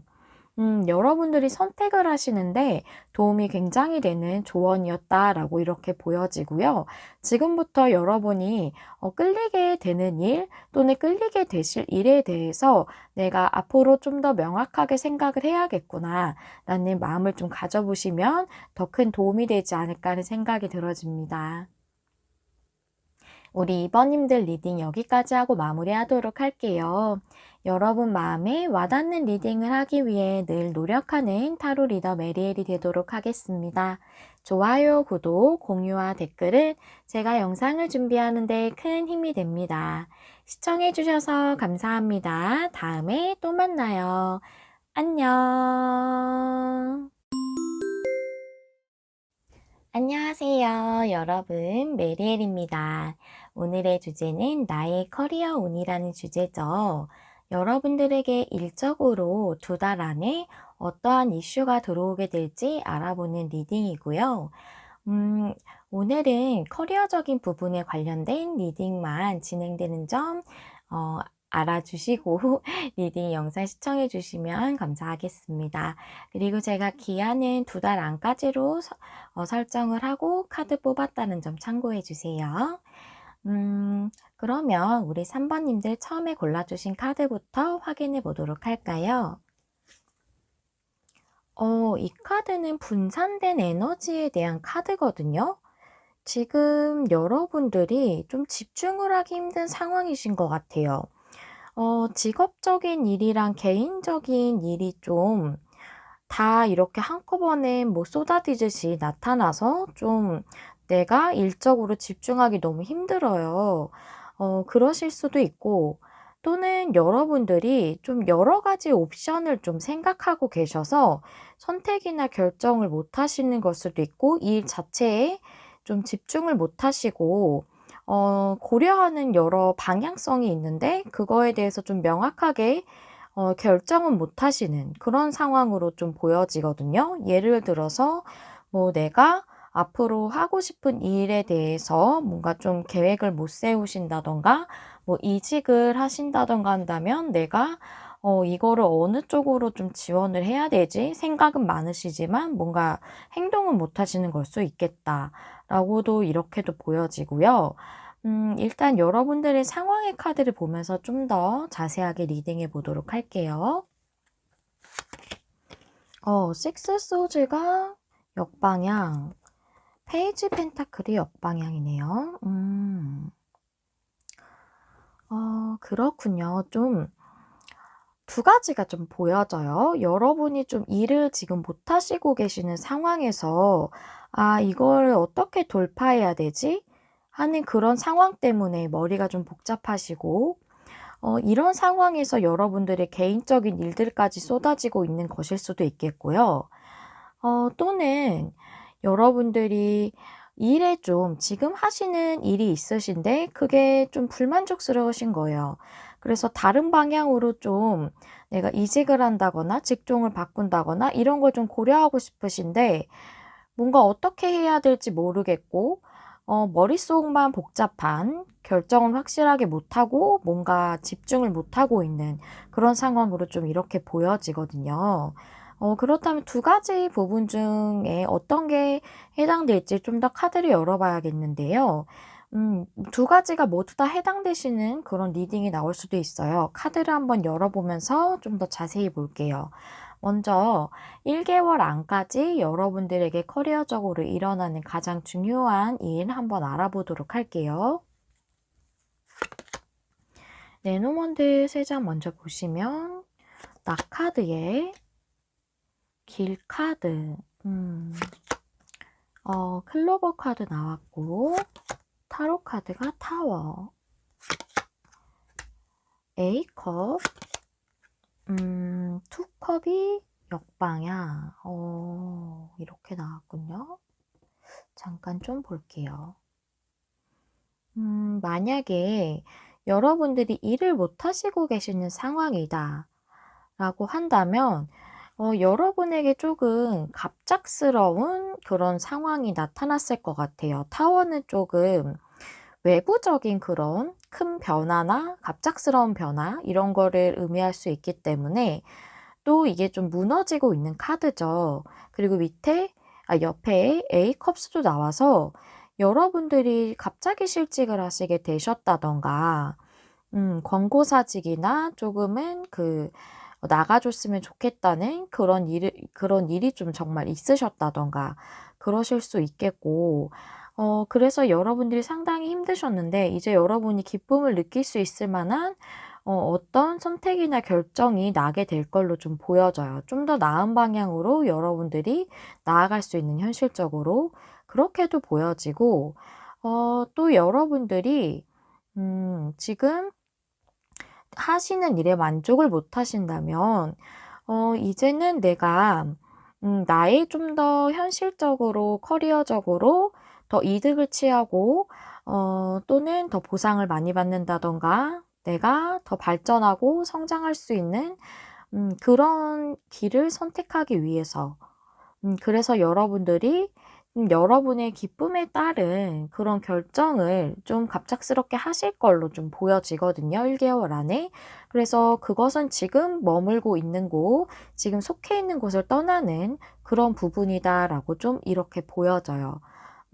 여러분들이 선택을 하시는데 도움이 굉장히 되는 조언이었다라고 이렇게 보여지고요. 지금부터 여러분이 끌리게 되는 일 또는 끌리게 되실 일에 대해서 내가 앞으로 좀 더 명확하게 생각을 해야겠구나 라는 마음을 좀 가져보시면 더 큰 도움이 되지 않을까 하는 생각이 들어집니다. 우리 2번님들 리딩 여기까지 하고 마무리하도록 할게요. 여러분 마음에 와닿는 리딩을 하기 위해 늘 노력하는 타로 리더 메리엘이 되도록 하겠습니다. 좋아요, 구독, 공유와 댓글은 제가 영상을 준비하는 데 큰 힘이 됩니다. 시청해주셔서 감사합니다. 다음에 또 만나요. 안녕. 안녕하세요, 여러분. 메리엘입니다. 오늘의 주제는 나의 커리어 운이라는 주제죠. 여러분들에게 일적으로 2달 안에 어떠한 이슈가 들어오게 될지 알아보는 리딩이고요. 오늘은 커리어적인 부분에 관련된 리딩만 진행되는 점 알아주시고 리딩 영상 시청해 주시면 감사하겠습니다. 그리고 제가 기한은 2달 안까지로 설정을 하고 카드 뽑았다는 점 참고해 주세요. 그러면 우리 3번님들 처음에 골라주신 카드부터 확인해 보도록 할까요? 이 카드는 분산된 에너지에 대한 카드거든요. 지금 여러분들이 좀 집중을 하기 힘든 상황이신 것 같아요. 직업적인 일이랑 개인적인 일이 좀 다 이렇게 한꺼번에 뭐 쏟아지듯이 나타나서 좀 내가 일적으로 집중하기 너무 힘들어요. 그러실 수도 있고, 또는 여러분들이 좀 여러 가지 옵션을 좀 생각하고 계셔서 선택이나 결정을 못 하시는 걸 수도 있고, 일 자체에 좀 집중을 못 하시고, 고려하는 여러 방향성이 있는데, 그거에 대해서 좀 명확하게 결정은 못 하시는 그런 상황으로 좀 보여지거든요. 예를 들어서 뭐 내가 앞으로 하고 싶은 일에 대해서 뭔가 좀 계획을 못 세우신다던가 뭐 이직을 하신다던가 한다면 내가 이거를 어느 쪽으로 좀 지원을 해야 되지? 생각은 많으시지만 뭔가 행동은 못 하시는 걸 수 있겠다라고도 이렇게도 보여지고요. 일단 여러분들의 상황의 카드를 보면서 좀 더 자세하게 리딩해 보도록 할게요. 식스 소즈가 역방향, 페이지 펜타클이 역방향이네요. 그렇군요. 좀 두 가지가 좀 보여져요. 여러분이 좀 일을 지금 못 하시고 계시는 상황에서 이걸 어떻게 돌파해야 되지? 하는 그런 상황 때문에 머리가 좀 복잡하시고 이런 상황에서 여러분들의 개인적인 일들까지 쏟아지고 있는 것일 수도 있겠고요. 또는 여러분들이 일에 좀 지금 하시는 일이 있으신데 그게 좀 불만족스러우신 거예요. 그래서 다른 방향으로 좀 내가 이직을 한다거나 직종을 바꾼다거나 이런 걸 좀 고려하고 싶으신데 뭔가 어떻게 해야 될지 모르겠고 머릿속만 복잡한 결정을 확실하게 못하고 뭔가 집중을 못하고 있는 그런 상황으로 좀 이렇게 보여지거든요. 그렇다면 두 가지 부분 중에 어떤 게 해당될지 좀 더 카드를 열어봐야겠는데요. 두 가지가 모두 다 해당되시는 그런 리딩이 나올 수도 있어요. 카드를 한번 열어보면서 좀 더 자세히 볼게요. 먼저 1개월 안까지 여러분들에게 커리어적으로 일어나는 가장 중요한 일 한번 알아보도록 할게요. 레노먼드 3장 먼저 보시면 낙카드에 길카드, 클로버 카드 나왔고 타로 카드가 타워, A컵, 투컵이 역방향, 이렇게 나왔군요. 잠깐 좀 볼게요. 만약에 여러분들이 일을 못 하시고 계시는 상황이다 라고 한다면 여러분에게 조금 갑작스러운 그런 상황이 나타났을 것 같아요. 타워는 조금 외부적인 그런 큰 변화나 갑작스러운 변화 이런 거를 의미할 수 있기 때문에 또 이게 좀 무너지고 있는 카드죠. 그리고 옆에 A컵스도 나와서 여러분들이 갑자기 실직을 하시게 되셨다던가 권고사직이나 조금은 나가줬으면 좋겠다는 그런 일이 좀 정말 있으셨다던가 그러실 수 있겠고 그래서 여러분들이 상당히 힘드셨는데 이제 여러분이 기쁨을 느낄 수 있을 만한 어떤 선택이나 결정이 나게 될 걸로 좀 보여져요. 좀 더 나은 방향으로 여러분들이 나아갈 수 있는 현실적으로 그렇게도 보여지고 또 여러분들이 지금 하시는 일에 만족을 못 하신다면 이제는 내가 나의 좀 더 현실적으로 커리어적으로 더 이득을 취하고 또는 더 보상을 많이 받는다든가 내가 더 발전하고 성장할 수 있는 그런 길을 선택하기 위해서 그래서 여러분들이 여러분의 기쁨에 따른 그런 결정을 좀 갑작스럽게 하실 걸로 좀 보여지거든요, 1 개월 안에. 그래서 그것은 지금 머물고 있는 곳, 지금 속해 있는 곳을 떠나는 그런 부분이다라고 좀 이렇게 보여져요.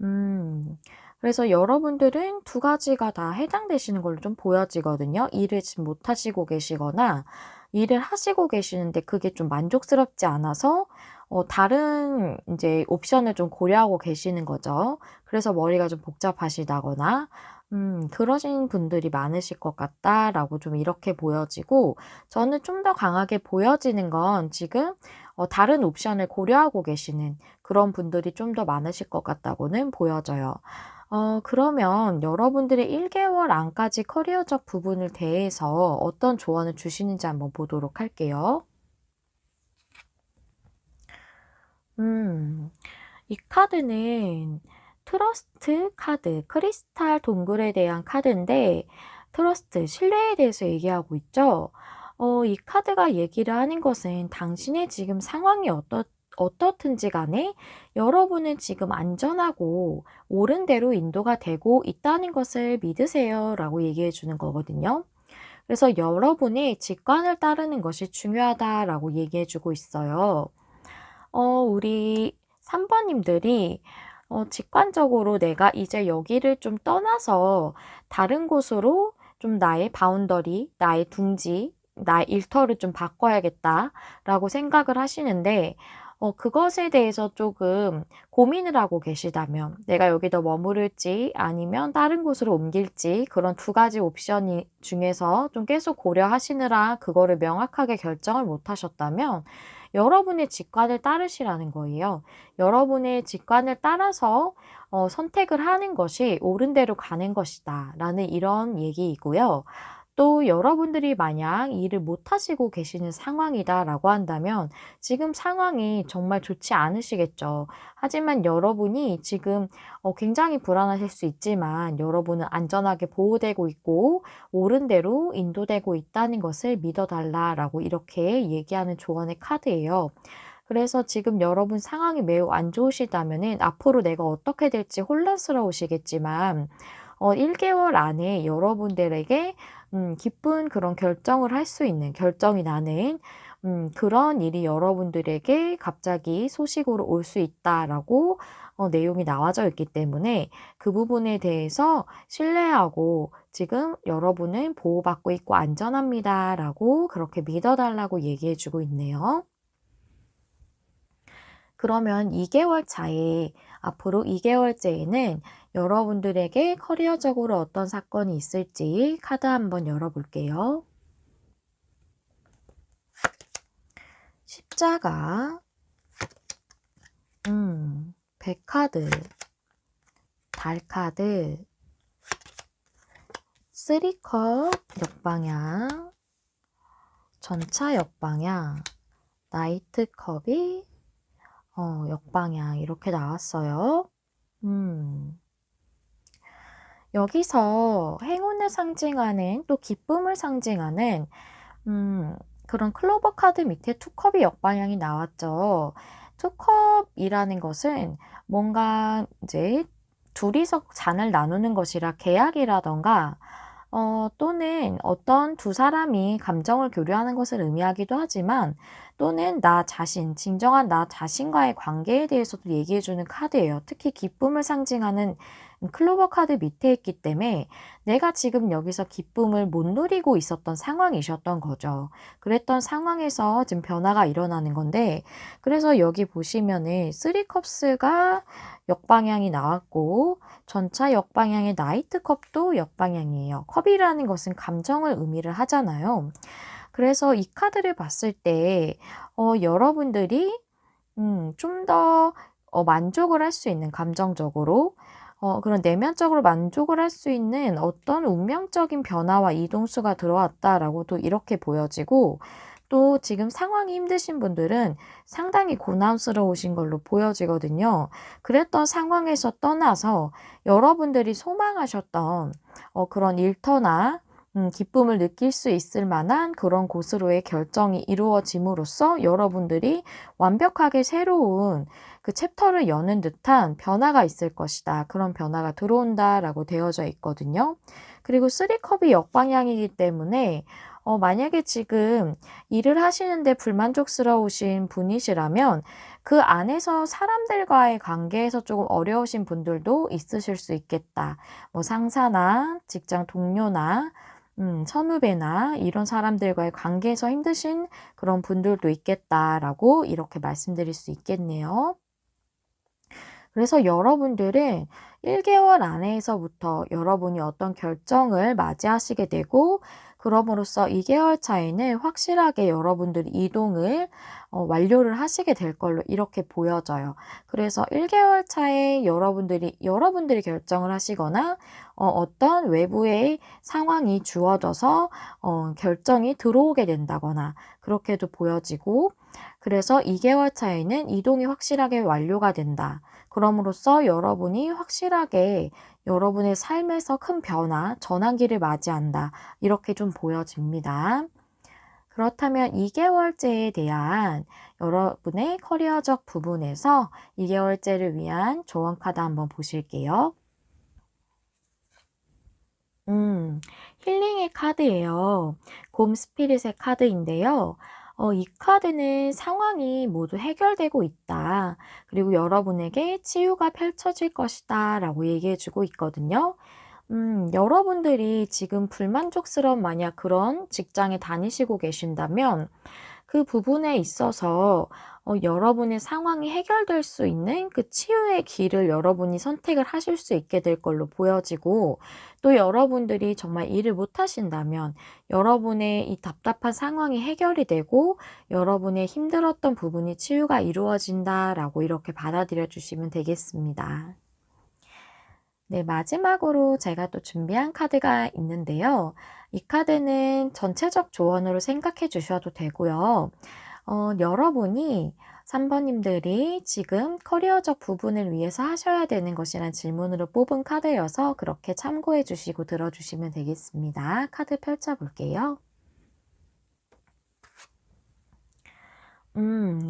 음. 그래서 여러분들은 두 가지가 다 해당되시는 걸로 좀 보여지거든요. 일을 지금 못 하시고 계시거나 일을 하시고 계시는데 그게 좀 만족스럽지 않아서 다른 이제 옵션을 좀 고려하고 계시는 거죠. 그래서 머리가 좀 복잡하시다거나 그러신 분들이 많으실 것 같다라고 좀 이렇게 보여지고 저는 좀 더 강하게 보여지는 건 지금 다른 옵션을 고려하고 계시는 그런 분들이 좀 더 많으실 것 같다고는 보여져요. 그러면 여러분들의 1 개월 안까지 커리어적 부분을 대해서 어떤 조언을 주시는지 한번 보도록 할게요. 음. 이 카드는 트러스트 카드, 크리스탈 동굴에 대한 카드인데 트러스트, 신뢰에 대해서 얘기하고 있죠. 이 카드가 얘기를 하는 것은 당신의 지금 상황이 어떻든지 간에 여러분은 지금 안전하고 옳은 대로 인도가 되고 있다는 것을 믿으세요라고 얘기해 주는 거거든요. 그래서 여러분의 직관을 따르는 것이 중요하다라고 얘기해 주고 있어요. 우리 3 번님들이 직관적으로 '내가 이제 여기를 좀 떠나서 다른 곳으로 좀 나의 바운더리, 나의 둥지, 나의 일터를 좀 바꿔야겠다.'라고 생각을 하시는데 그것에 대해서 조금 고민을 하고 계시다면 내가 여기 더 머무를지 아니면 다른 곳으로 옮길지 그런 두 가지 옵션이 중에서 좀 계속 고려하시느라 그거를 명확하게 결정을 못 하셨다면 여러분의 직관을 따르시라는 거예요. 여러분의 직관을 따라서 선택을 하는 것이 옳은 대로 가는 것이다 라는 이런 얘기이고요. 또 여러분들이 만약 일을 못 하시고 계시는 상황이다라고 한다면 지금 상황이 정말 좋지 않으시겠죠. 하지만 여러분이 지금 굉장히 불안하실 수 있지만 여러분은 안전하게 보호되고 있고 옳은 대로 인도되고 있다는 것을 믿어달라라고 이렇게 얘기하는 조언의 카드예요. 그래서 지금 여러분 상황이 매우 안 좋으시다면은 앞으로 내가 어떻게 될지 혼란스러우시겠지만 1 개월 안에 여러분들에게 기쁜 그런 결정을 할 수 있는 결정이 나는 그런 일이 여러분들에게 갑자기 소식으로 올 수 있다라고 내용이 나와져 있기 때문에 그 부분에 대해서 신뢰하고 지금 여러분은 보호받고 있고 안전합니다라고 그렇게 믿어 달라고 얘기해 주고 있네요. 그러면 2 개월 차에 앞으로 2 개월째에는 여러분들에게 커리어적으로 어떤 사건이 있을지 카드 한번 열어 볼게요. 십자가, 백카드, 달카드, 쓰리컵 역방향, 전차 역방향, 나이트컵이 역방향 이렇게 나왔어요. 음. 여기서 행운을 상징하는 또 기쁨을 상징하는 그런 클로버 카드 밑에 투컵이 역방향이 나왔죠. 투컵이라는 것은 뭔가 이제 둘이서 잔을 나누는 것이라 계약이라든가 또는 어떤 두 사람이 감정을 교류하는 것을 의미하기도 하지만 또는 나 자신, 진정한 나 자신과의 관계에 대해서도 얘기해주는 카드예요. 특히 기쁨을 상징하는 클로버 카드 밑에 있기 때문에 내가 지금 여기서 기쁨을 못 누리고 있었던 상황이셨던 거죠. 그랬던 상황에서 지금 변화가 일어나는 건데, 그래서 여기 보시면은 쓰리컵스가 역방향이 나왔고 전차 역방향의 나이트컵도 역방향이에요. 컵이라는 것은 감정을 의미를 하잖아요. 그래서 이 카드를 봤을 때 여러분들이 좀 더 만족을 할 수 있는 감정적으로 그런 내면적으로 만족을 할 수 있는 어떤 운명적인 변화와 이동수가 들어왔다라고도 이렇게 보여지고, 또 지금 상황이 힘드신 분들은 상당히 고난스러우신 걸로 보여지거든요. 그랬던 상황에서 떠나서 여러분들이 소망하셨던 그런 일터나 기쁨을 느낄 수 있을 만한 그런 곳으로의 결정이 이루어짐으로써 여러분들이 완벽하게 새로운 그 챕터를 여는 듯한 변화가 있을 것이다. 그런 변화가 들어온다라고 되어져 있거든요. 그리고 3컵이 역방향이기 때문에 만약에 지금 일을 하시는데 불만족스러우신 분이시라면 그 안에서 사람들과의 관계에서 조금 어려우신 분들도 있으실 수 있겠다. 뭐 상사나 직장 동료나 선후배나 이런 사람들과의 관계에서 힘드신 그런 분들도 있겠다라고 이렇게 말씀드릴 수 있겠네요. 그래서 여러분들은 1개월 안에서부터 여러분이 어떤 결정을 맞이하시게 되고, 그럼으로써 2개월 차에는 확실하게 여러분들이 이동을 완료를 하시게 될 걸로 이렇게 보여져요. 그래서 1개월 차에 여러분들이 결정을 하시거나 어떤 외부의 상황이 주어져서 결정이 들어오게 된다거나 그렇게도 보여지고, 그래서 2개월 차에는 이동이 확실하게 완료가 된다. 그럼으로써 여러분이 확실하게 여러분의 삶에서 큰 변화, 전환기를 맞이한다. 이렇게 좀 보여집니다. 그렇다면 2개월째에 대한 여러분의 커리어적 부분에서 2개월째를 위한 조언 카드 한번 보실게요. 힐링의 카드예요. 곰 스피릿의 카드인데요. 이 카드는 상황이 모두 해결되고 있다. 그리고 여러분에게 치유가 펼쳐질 것이다. 라고 얘기해주고 있거든요. 여러분들이 지금 불만족스러운 만약 그런 직장에 다니시고 계신다면 그 부분에 있어서 여러분의 상황이 해결될 수 있는 그 치유의 길을 여러분이 선택을 하실 수 있게 될 걸로 보여지고, 또 여러분들이 정말 일을 못 하신다면 여러분의 이 답답한 상황이 해결이 되고 여러분의 힘들었던 부분이 치유가 이루어진다라고 이렇게 받아들여 주시면 되겠습니다. 네, 마지막으로 제가 또 준비한 카드가 있는데요. 이 카드는 전체적 조언으로 생각해 주셔도 되고요. 여러분이 3번님들이 지금 커리어적 부분을 위해서 하셔야 되는 것이란 질문으로 뽑은 카드여서 그렇게 참고해 주시고 들어주시면 되겠습니다. 카드 펼쳐볼게요.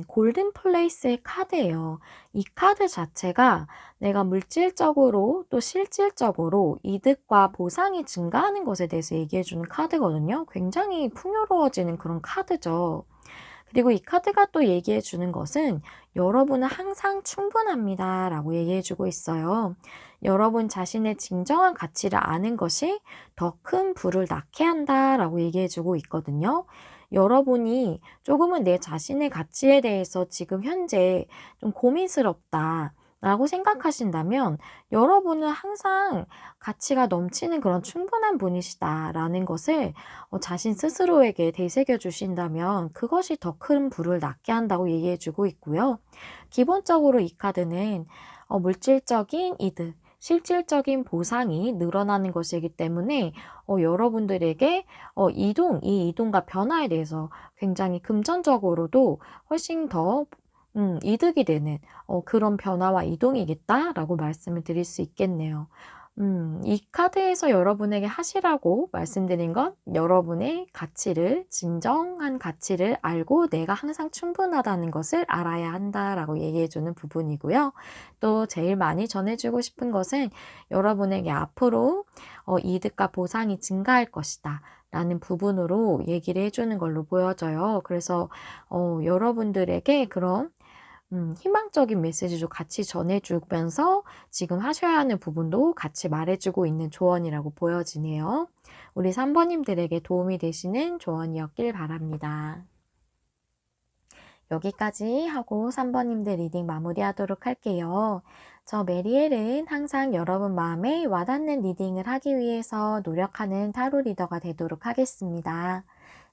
골든 플레이스의 카드예요. 이 카드 자체가 내가 물질적으로 또 실질적으로 이득과 보상이 증가하는 것에 대해서 얘기해주는 카드거든요. 굉장히 풍요로워지는 그런 카드죠. 그리고 이 카드가 또 얘기해주는 것은 여러분은 항상 충분합니다 라고 얘기해주고 있어요. 여러분 자신의 진정한 가치를 아는 것이 더 큰 부를 낳게 한다 라고 얘기해주고 있거든요. 여러분이 조금은 내 자신의 가치에 대해서 지금 현재 좀 고민스럽다 라고 생각하신다면 여러분은 항상 가치가 넘치는 그런 충분한 분이시다 라는 것을 자신 스스로에게 되새겨 주신다면 그것이 더 큰 부를 낳게 한다고 얘기해 주고 있고요. 기본적으로 이 카드는 물질적인 이득, 실질적인 보상이 늘어나는 것이기 때문에 여러분들에게 이 이동과 변화에 대해서 굉장히 금전적으로도 훨씬 더 이득이 되는 그런 변화와 이동이겠다라고 말씀을 드릴 수 있겠네요. 이 카드에서 여러분에게 하시라고 말씀드린 건 여러분의 가치를, 진정한 가치를 알고 내가 항상 충분하다는 것을 알아야 한다라고 얘기해주는 부분이고요. 또 제일 많이 전해주고 싶은 것은 여러분에게 앞으로 이득과 보상이 증가할 것이다. 라는 부분으로 얘기를 해주는 걸로 보여져요. 그래서 여러분들에게 그런 희망적인 메시지도 같이 전해주면서 지금 하셔야 하는 부분도 같이 말해주고 있는 조언이라고 보여지네요. 우리 3번님들에게 도움이 되시는 조언이었길 바랍니다. 여기까지 하고 3번님들 리딩 마무리하도록 할게요. 저 메리엘은 항상 여러분 마음에 와닿는 리딩을 하기 위해서 노력하는 타로 리더가 되도록 하겠습니다.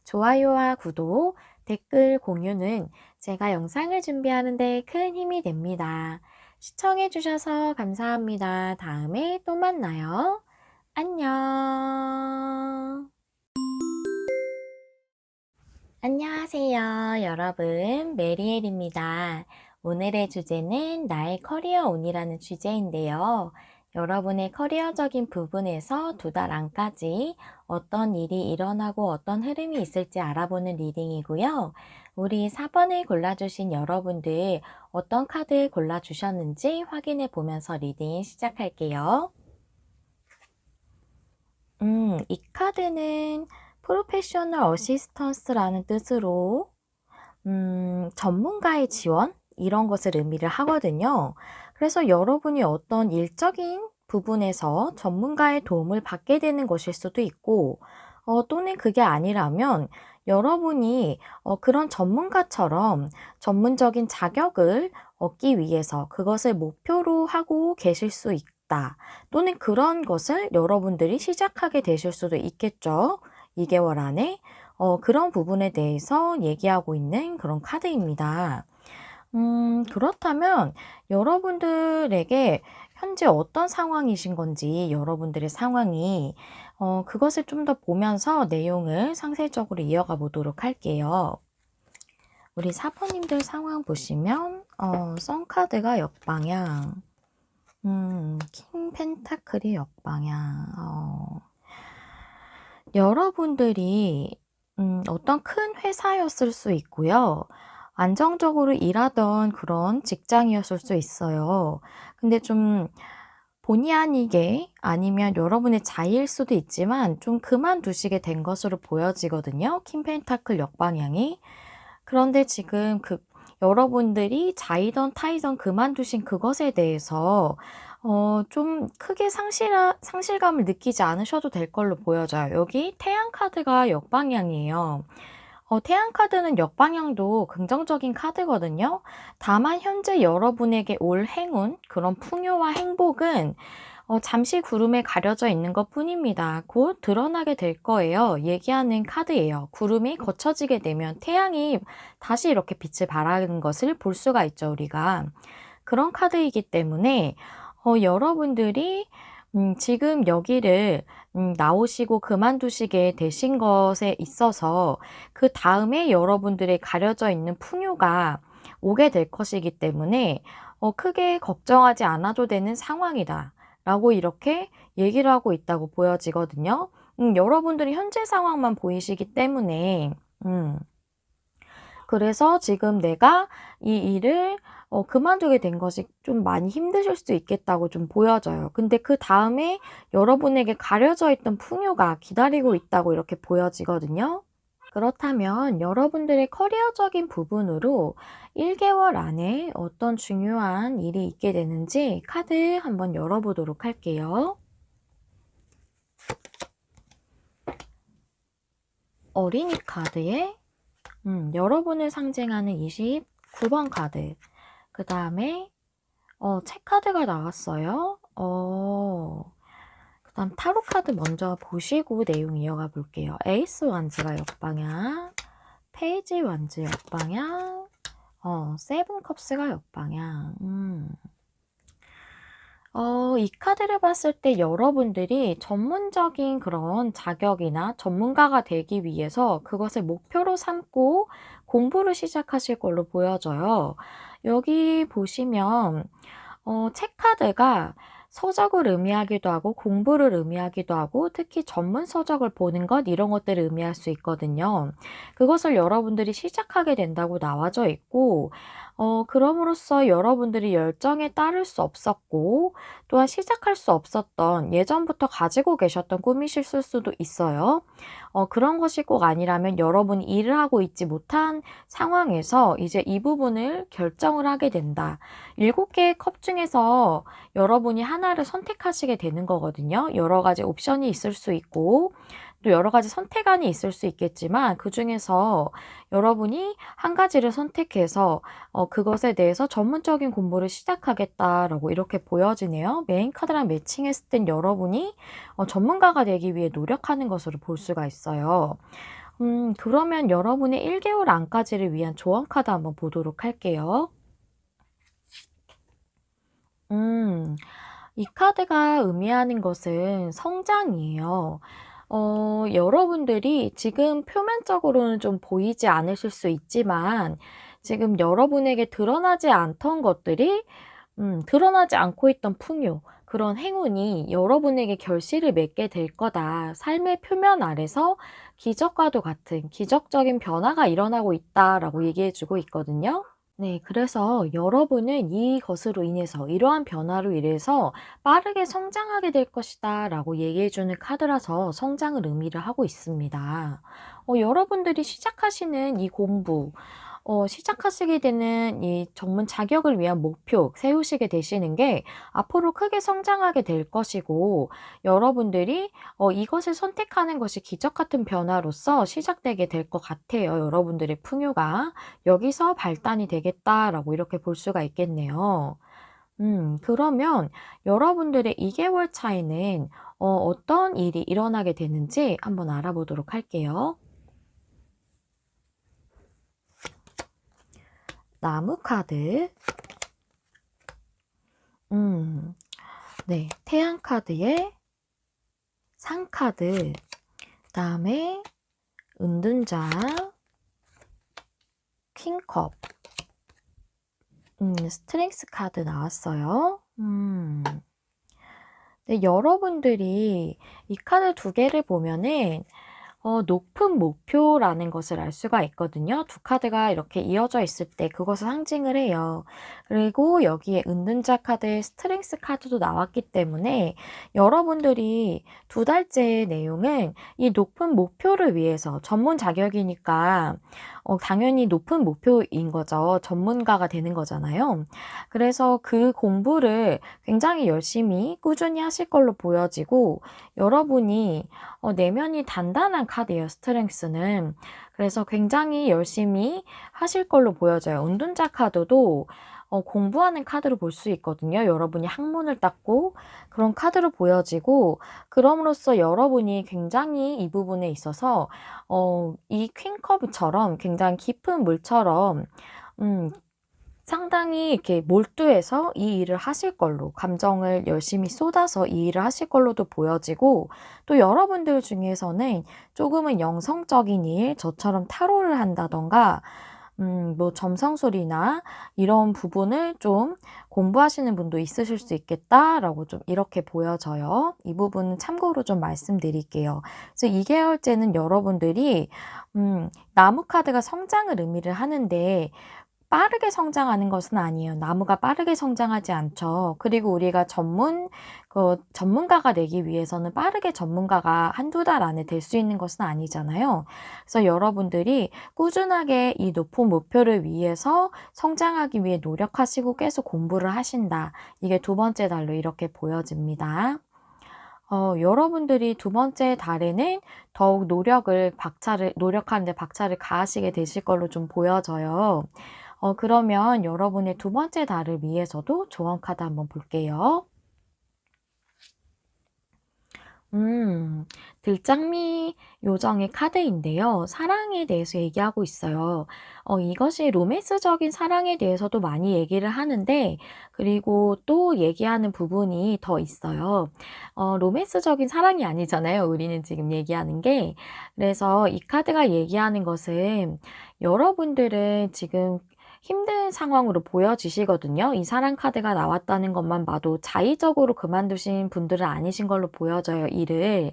좋아요와 구독, 댓글, 공유는 제가 영상을 준비하는 데 큰 힘이 됩니다. 시청해주셔서 감사합니다. 다음에 또 만나요. 안녕. 안녕하세요, 여러분. 메리엘입니다. 오늘의 주제는 나의 커리어 운이라는 주제인데요. 여러분의 커리어적인 부분에서 2달 안까지 어떤 일이 일어나고 어떤 흐름이 있을지 알아보는 리딩이고요. 우리 4번을 골라주신 여러분들 어떤 카드 골라주셨는지 확인해 보면서 리딩 시작할게요. 이 카드는 프로페셔널 어시스턴스라는 뜻으로 전문가의 지원? 이런 것을 의미를 하거든요. 그래서 여러분이 어떤 일적인 부분에서 전문가의 도움을 받게 되는 것일 수도 있고 또는 그게 아니라면 여러분이 그런 전문가처럼 전문적인 자격을 얻기 위해서 그것을 목표로 하고 계실 수 있다. 또는 그런 것을 여러분들이 시작하게 되실 수도 있겠죠. 2개월 안에. 그런 부분에 대해서 얘기하고 있는 그런 카드입니다. 그렇다면 여러분들에게 현재 어떤 상황이신 건지 여러분들의 상황이 그것을 좀 더 보면서 내용을 상세적으로 이어가 보도록 할게요. 우리 사모님들 상황 보시면 선카드가 역방향, 킹 펜타클이 역방향, 여러분들이 어떤 큰 회사였을 수 있고요. 안정적으로 일하던 그런 직장이었을 수 있어요. 근데 좀 본의 아니게 아니면 여러분의 자의일 수도 있지만 좀 그만두시게 된 것으로 보여지거든요. 킹 펜타클 역방향이. 그런데 지금 여러분들이 자의던 타의던 그만두신 그것에 대해서 좀 크게 상실감을 느끼지 않으셔도 될 걸로 보여져요. 여기 태양 카드가 역방향이에요. 태양 카드는 역방향도 긍정적인 카드거든요. 다만 현재 여러분에게 올 행운, 그런 풍요와 행복은 잠시 구름에 가려져 있는 것 뿐입니다. 곧 드러나게 될 거예요. 얘기하는 카드예요. 구름이 걷혀지게 되면 태양이 다시 이렇게 빛을 발하는 것을 볼 수가 있죠, 우리가. 그런 카드이기 때문에 여러분들이 지금 여기를 나오시고 그만두시게 되신 것에 있어서 그 다음에 여러분들의 가려져 있는 풍요가 오게 될 것이기 때문에 크게 걱정하지 않아도 되는 상황이다 라고 이렇게 얘기를 하고 있다고 보여지거든요. 여러분들이 현재 상황만 보이시기 때문에 그래서 지금 내가 이 일을 그만두게 된 것이 좀 많이 힘드실 수 있겠다고 좀 보여져요. 근데 그 다음에 여러분에게 가려져 있던 풍요가 기다리고 있다고 이렇게 보여지거든요. 그렇다면 여러분들의 커리어적인 부분으로 1개월 안에 어떤 중요한 일이 있게 되는지 카드 한번 열어보도록 할게요. 어린이 카드에 여러분을 상징하는 29번 카드. 그 다음에 책 카드가 나왔어요. 그 다음 타로 카드 먼저 보시고 내용 이어가 볼게요. 에이스 완즈가 역방향, 페이지 완즈 역방향, 세븐 컵스가 역방향. 이 카드를 봤을 때 여러분들이 전문적인 그런 자격이나 전문가가 되기 위해서 그것을 목표로 삼고 공부를 시작하실 걸로 보여져요. 여기 보시면 책 카드가 서적을 의미하기도 하고 공부를 의미하기도 하고 특히 전문 서적을 보는 것 이런 것들을 의미할 수 있거든요. 그것을 여러분들이 시작하게 된다고 나와져 있고 그럼으로써 여러분들이 열정에 따를 수 없었고 또한 시작할 수 없었던 예전부터 가지고 계셨던 꿈이실 수도 있어요. 그런 것이 꼭 아니라면 여러분이 일을 하고 있지 못한 상황에서 이제 이 부분을 결정을 하게 된다. 7개의 컵 중에서 여러분이 하나를 선택하시게 되는 거거든요. 여러 가지 옵션이 있을 수 있고 또 여러 가지 선택안이 있을 수 있겠지만 그중에서 여러분이 한 가지를 선택해서 그것에 대해서 전문적인 공부를 시작하겠다라고 이렇게 보여지네요. 메인 카드랑 매칭했을 땐 여러분이 전문가가 되기 위해 노력하는 것으로 볼 수가 있어요. 그러면 여러분의 1개월 안까지를 위한 조언 카드 한번 보도록 할게요. 음, 이 카드가 의미하는 것은 성장이에요. 여러분들이 지금 표면적으로는 좀 보이지 않으실 수 있지만 지금 여러분에게 드러나지 않던 것들이 드러나지 않고 있던 풍요, 그런 행운이 여러분에게 결실을 맺게 될 거다. 삶의 표면 아래서 기적과도 같은 기적적인 변화가 일어나고 있다라고 얘기해 주고 있거든요. 네, 그래서 여러분은 이것으로 인해서, 이러한 변화로 인해서 빠르게 성장하게 될 것이다 라고 얘기해 주는 카드라서 성장을 의미를 하고 있습니다. 여러분들이 시작하시는 이 공부, 시작하시게 되는 이 전문 자격을 위한 목표 세우시게 되시는 게 앞으로 크게 성장하게 될 것이고, 여러분들이 이것을 선택하는 것이 기적 같은 변화로서 시작되게 될 것 같아요. 여러분들의 풍요가 여기서 발단이 되겠다라고 이렇게 볼 수가 있겠네요. 그러면 여러분들의 2개월 차에는 어떤 일이 일어나게 되는지 한번 알아보도록 할게요. 나무 카드, 음, 네, 태양 카드에 상 카드, 그다음에 은둔자, 퀸컵, 스트렝스 카드 나왔어요. 네, 여러분들이 이 카드 2개를 보면은 높은 목표라는 것을 알 수가 있거든요. 두 카드가 이렇게 이어져 있을 때 그것을 상징을 해요. 그리고 여기에 은둔자 카드에 스트렝스 카드도 나왔기 때문에 여러분들이 2달째의 내용은 이 높은 목표를 위해서 전문 자격이니까 당연히 높은 목표인 거죠. 전문가가 되는 거잖아요. 그래서 그 공부를 굉장히 열심히 꾸준히 하실 걸로 보여지고 여러분이 내면이 단단한 카드예요, 스트렝스는. 그래서 굉장히 열심히 하실 걸로 보여져요. 운둔자 카드도 공부하는 카드로 볼 수 있거든요. 여러분이 학문을 땄고 그런 카드로 보여지고 그럼으로써 여러분이 굉장히 이 부분에 있어서 이 퀸컵처럼 굉장히 깊은 물처럼 음 상당히 이렇게 몰두해서 이 일을 하실 걸로 감정을 열심히 쏟아서 이 일을 하실 걸로도 보여지고 또 여러분들 중에서는 조금은 영성적인 일, 저처럼 타로를 한다든가 뭐 점성술이나 이런 부분을 좀 공부하시는 분도 있으실 수 있겠다라고 좀 이렇게 보여져요. 이 부분은 참고로 좀 말씀드릴게요. 그래서 2개월째는 여러분들이 나무 카드가 성장을 의미를 하는데 빠르게 성장하는 것은 아니에요. 나무가 빠르게 성장하지 않죠. 그리고 우리가 전문가가 되기 위해서는 빠르게 전문가가 한두 달 안에 될 수 있는 것은 아니잖아요. 그래서 여러분들이 꾸준하게 이 높은 목표를 위해서 성장하기 위해 노력하시고 계속 공부를 하신다. 이게 2번째 달로 이렇게 보여집니다. 여러분들이 2번째 달에는 더욱 노력하는 데 박차를 가하시게 되실 걸로 좀 보여져요. 그러면 여러분의 2번째 달을 위해서도 조언 카드 한번 볼게요. 들장미 요정의 카드인데요. 사랑에 대해서 얘기하고 있어요. 이것이 로맨스적인 사랑에 대해서도 많이 얘기를 하는데, 그리고 또 얘기하는 부분이 더 있어요. 로맨스적인 사랑이 아니잖아요. 우리는 지금 얘기하는 게. 그래서 이 카드가 얘기하는 것은 여러분들은 지금 힘든 상황으로 보여지시거든요. 이 사랑 카드가 나왔다는 것만 봐도 자의적으로 그만두신 분들은 아니신 걸로 보여져요, 일을.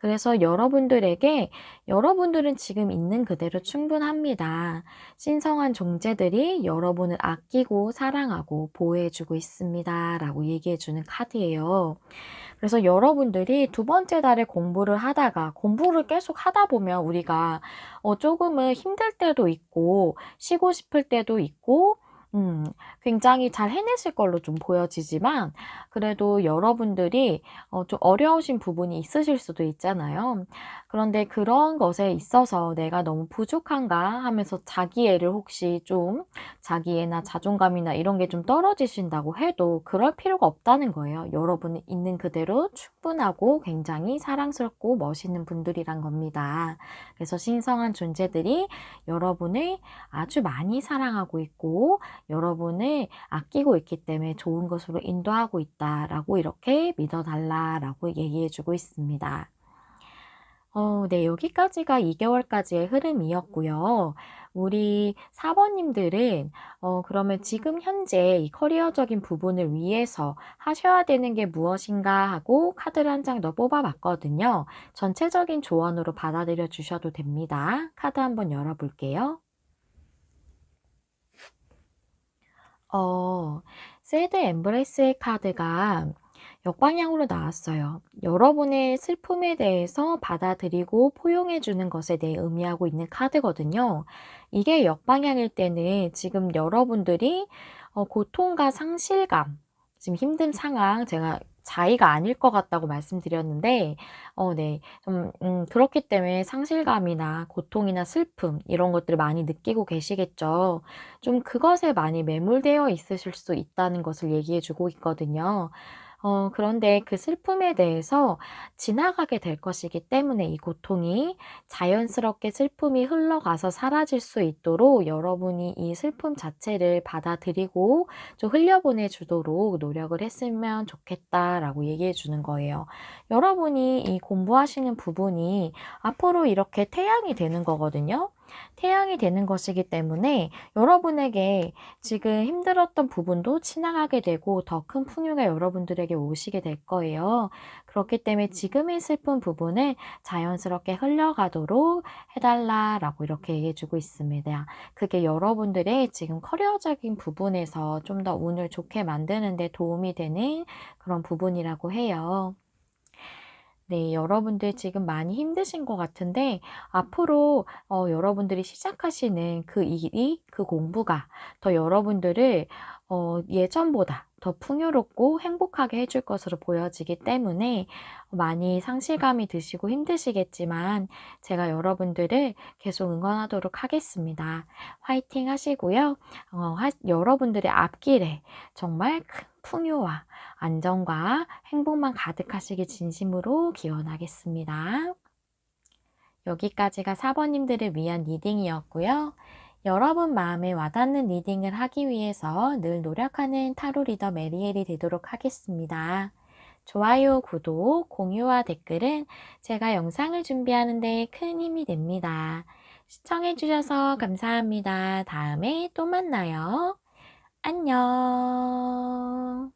그래서 여러분들에게 여러분들은 지금 있는 그대로 충분합니다. 신성한 존재들이 여러분을 아끼고 사랑하고 보호해주고 있습니다. 라고 얘기해주는 카드예요. 그래서 여러분들이 두 번째 달에 공부를 하다가 공부를 계속 하다 보면 우리가 조금은 힘들 때도 있고 쉬고 싶을 때도 있고 음 굉장히 잘 해내실 걸로 좀 보여지지만 그래도 여러분들이 좀 어려우신 부분이 있으실 수도 있잖아요. 그런데 그런 것에 있어서 '내가 너무 부족한가?' 하면서 자기애를 혹시 좀 자기애나 자존감이나 이런 게 좀 떨어지신다고 해도 그럴 필요가 없다는 거예요. 여러분이 있는 그대로 충분하고 굉장히 사랑스럽고 멋있는 분들이란 겁니다. 그래서 신성한 존재들이 여러분을 아주 많이 사랑하고 있고 여러분을 아끼고 있기 때문에 좋은 것으로 인도하고 있다라고 이렇게 믿어달라라고 얘기해 주고 있습니다. 네. 여기까지가 2 개월까지의 흐름이었고요. 우리 4 번님들은 그러면 지금 현재 이 커리어적인 부분을 위해서 하셔야 되는 게 무엇인가 하고 카드를 한 장 더 뽑아 봤거든요. 전체적인 조언으로 받아들여 주셔도 됩니다. 카드 한번 열어 볼게요. 새드 엠브레스의 카드가 역방향으로 나왔어요. 여러분의 슬픔에 대해서 받아들이고 포용해 주는 것에 대해 의미하고 있는 카드거든요. 이게 역방향일 때는 지금 여러분들이 고통과 상실감, 지금 힘든 상황, 제가 자의가 아닐 것 같다고 말씀드렸는데, 네. 그렇기 때문에 상실감이나 고통이나 슬픔, 이런 것들을 많이 느끼고 계시겠죠. 좀 그것에 많이 매몰되어 있으실 수 있다는 것을 얘기해 주고 있거든요. 그런데 그 슬픔에 대해서 지나가게 될 것이기 때문에 이 고통이 자연스럽게 슬픔이 흘러가서 사라질 수 있도록 여러분이 이 슬픔 자체를 받아들이고 좀 흘려보내 주도록 노력을 했으면 좋겠다라고 얘기해 주는 거예요. 여러분이 이 공부하시는 부분이 앞으로 이렇게 태양이 되는 거거든요. 태양이 되는 것이기 때문에 여러분에게 지금 힘들었던 부분도 지나가게 되고 더 큰 풍요가 여러분들에게 오시게 될 거예요. 그렇기 때문에 지금의 슬픈 부분을 자연스럽게 흘러가도록 해달라라고 이렇게 얘기해 주고 있습니다. 그게 여러분들의 지금 커리어적인 부분에서 좀 더 운을 좋게 만드는 데 도움이 되는 그런 부분이라고 해요. 네, 여러분들 지금 많이 힘드신 것 같은데, 앞으로 여러분들이 시작하시는 그 일이, 그 공부가 더 여러분들을 예전보다 더 풍요롭고 행복하게 해줄 것으로 보여지기 때문에 많이 상실감이 드시고 힘드시겠지만 제가 여러분들을 계속 응원하도록 하겠습니다. 화이팅 하시고요. 여러분들의 앞길에 정말 큰 풍요와 안정과 행복만 가득하시길 진심으로 기원하겠습니다. 여기까지가 4번님들을 위한 리딩이었고요. 여러분 마음에 와닿는 리딩을 하기 위해서 늘 노력하는 타로 리더 메리엘이 되도록 하겠습니다. 좋아요, 구독, 공유와 댓글은 제가 영상을 준비하는 데 큰 힘이 됩니다. 시청해주셔서 감사합니다. 다음에 또 만나요. 안녕.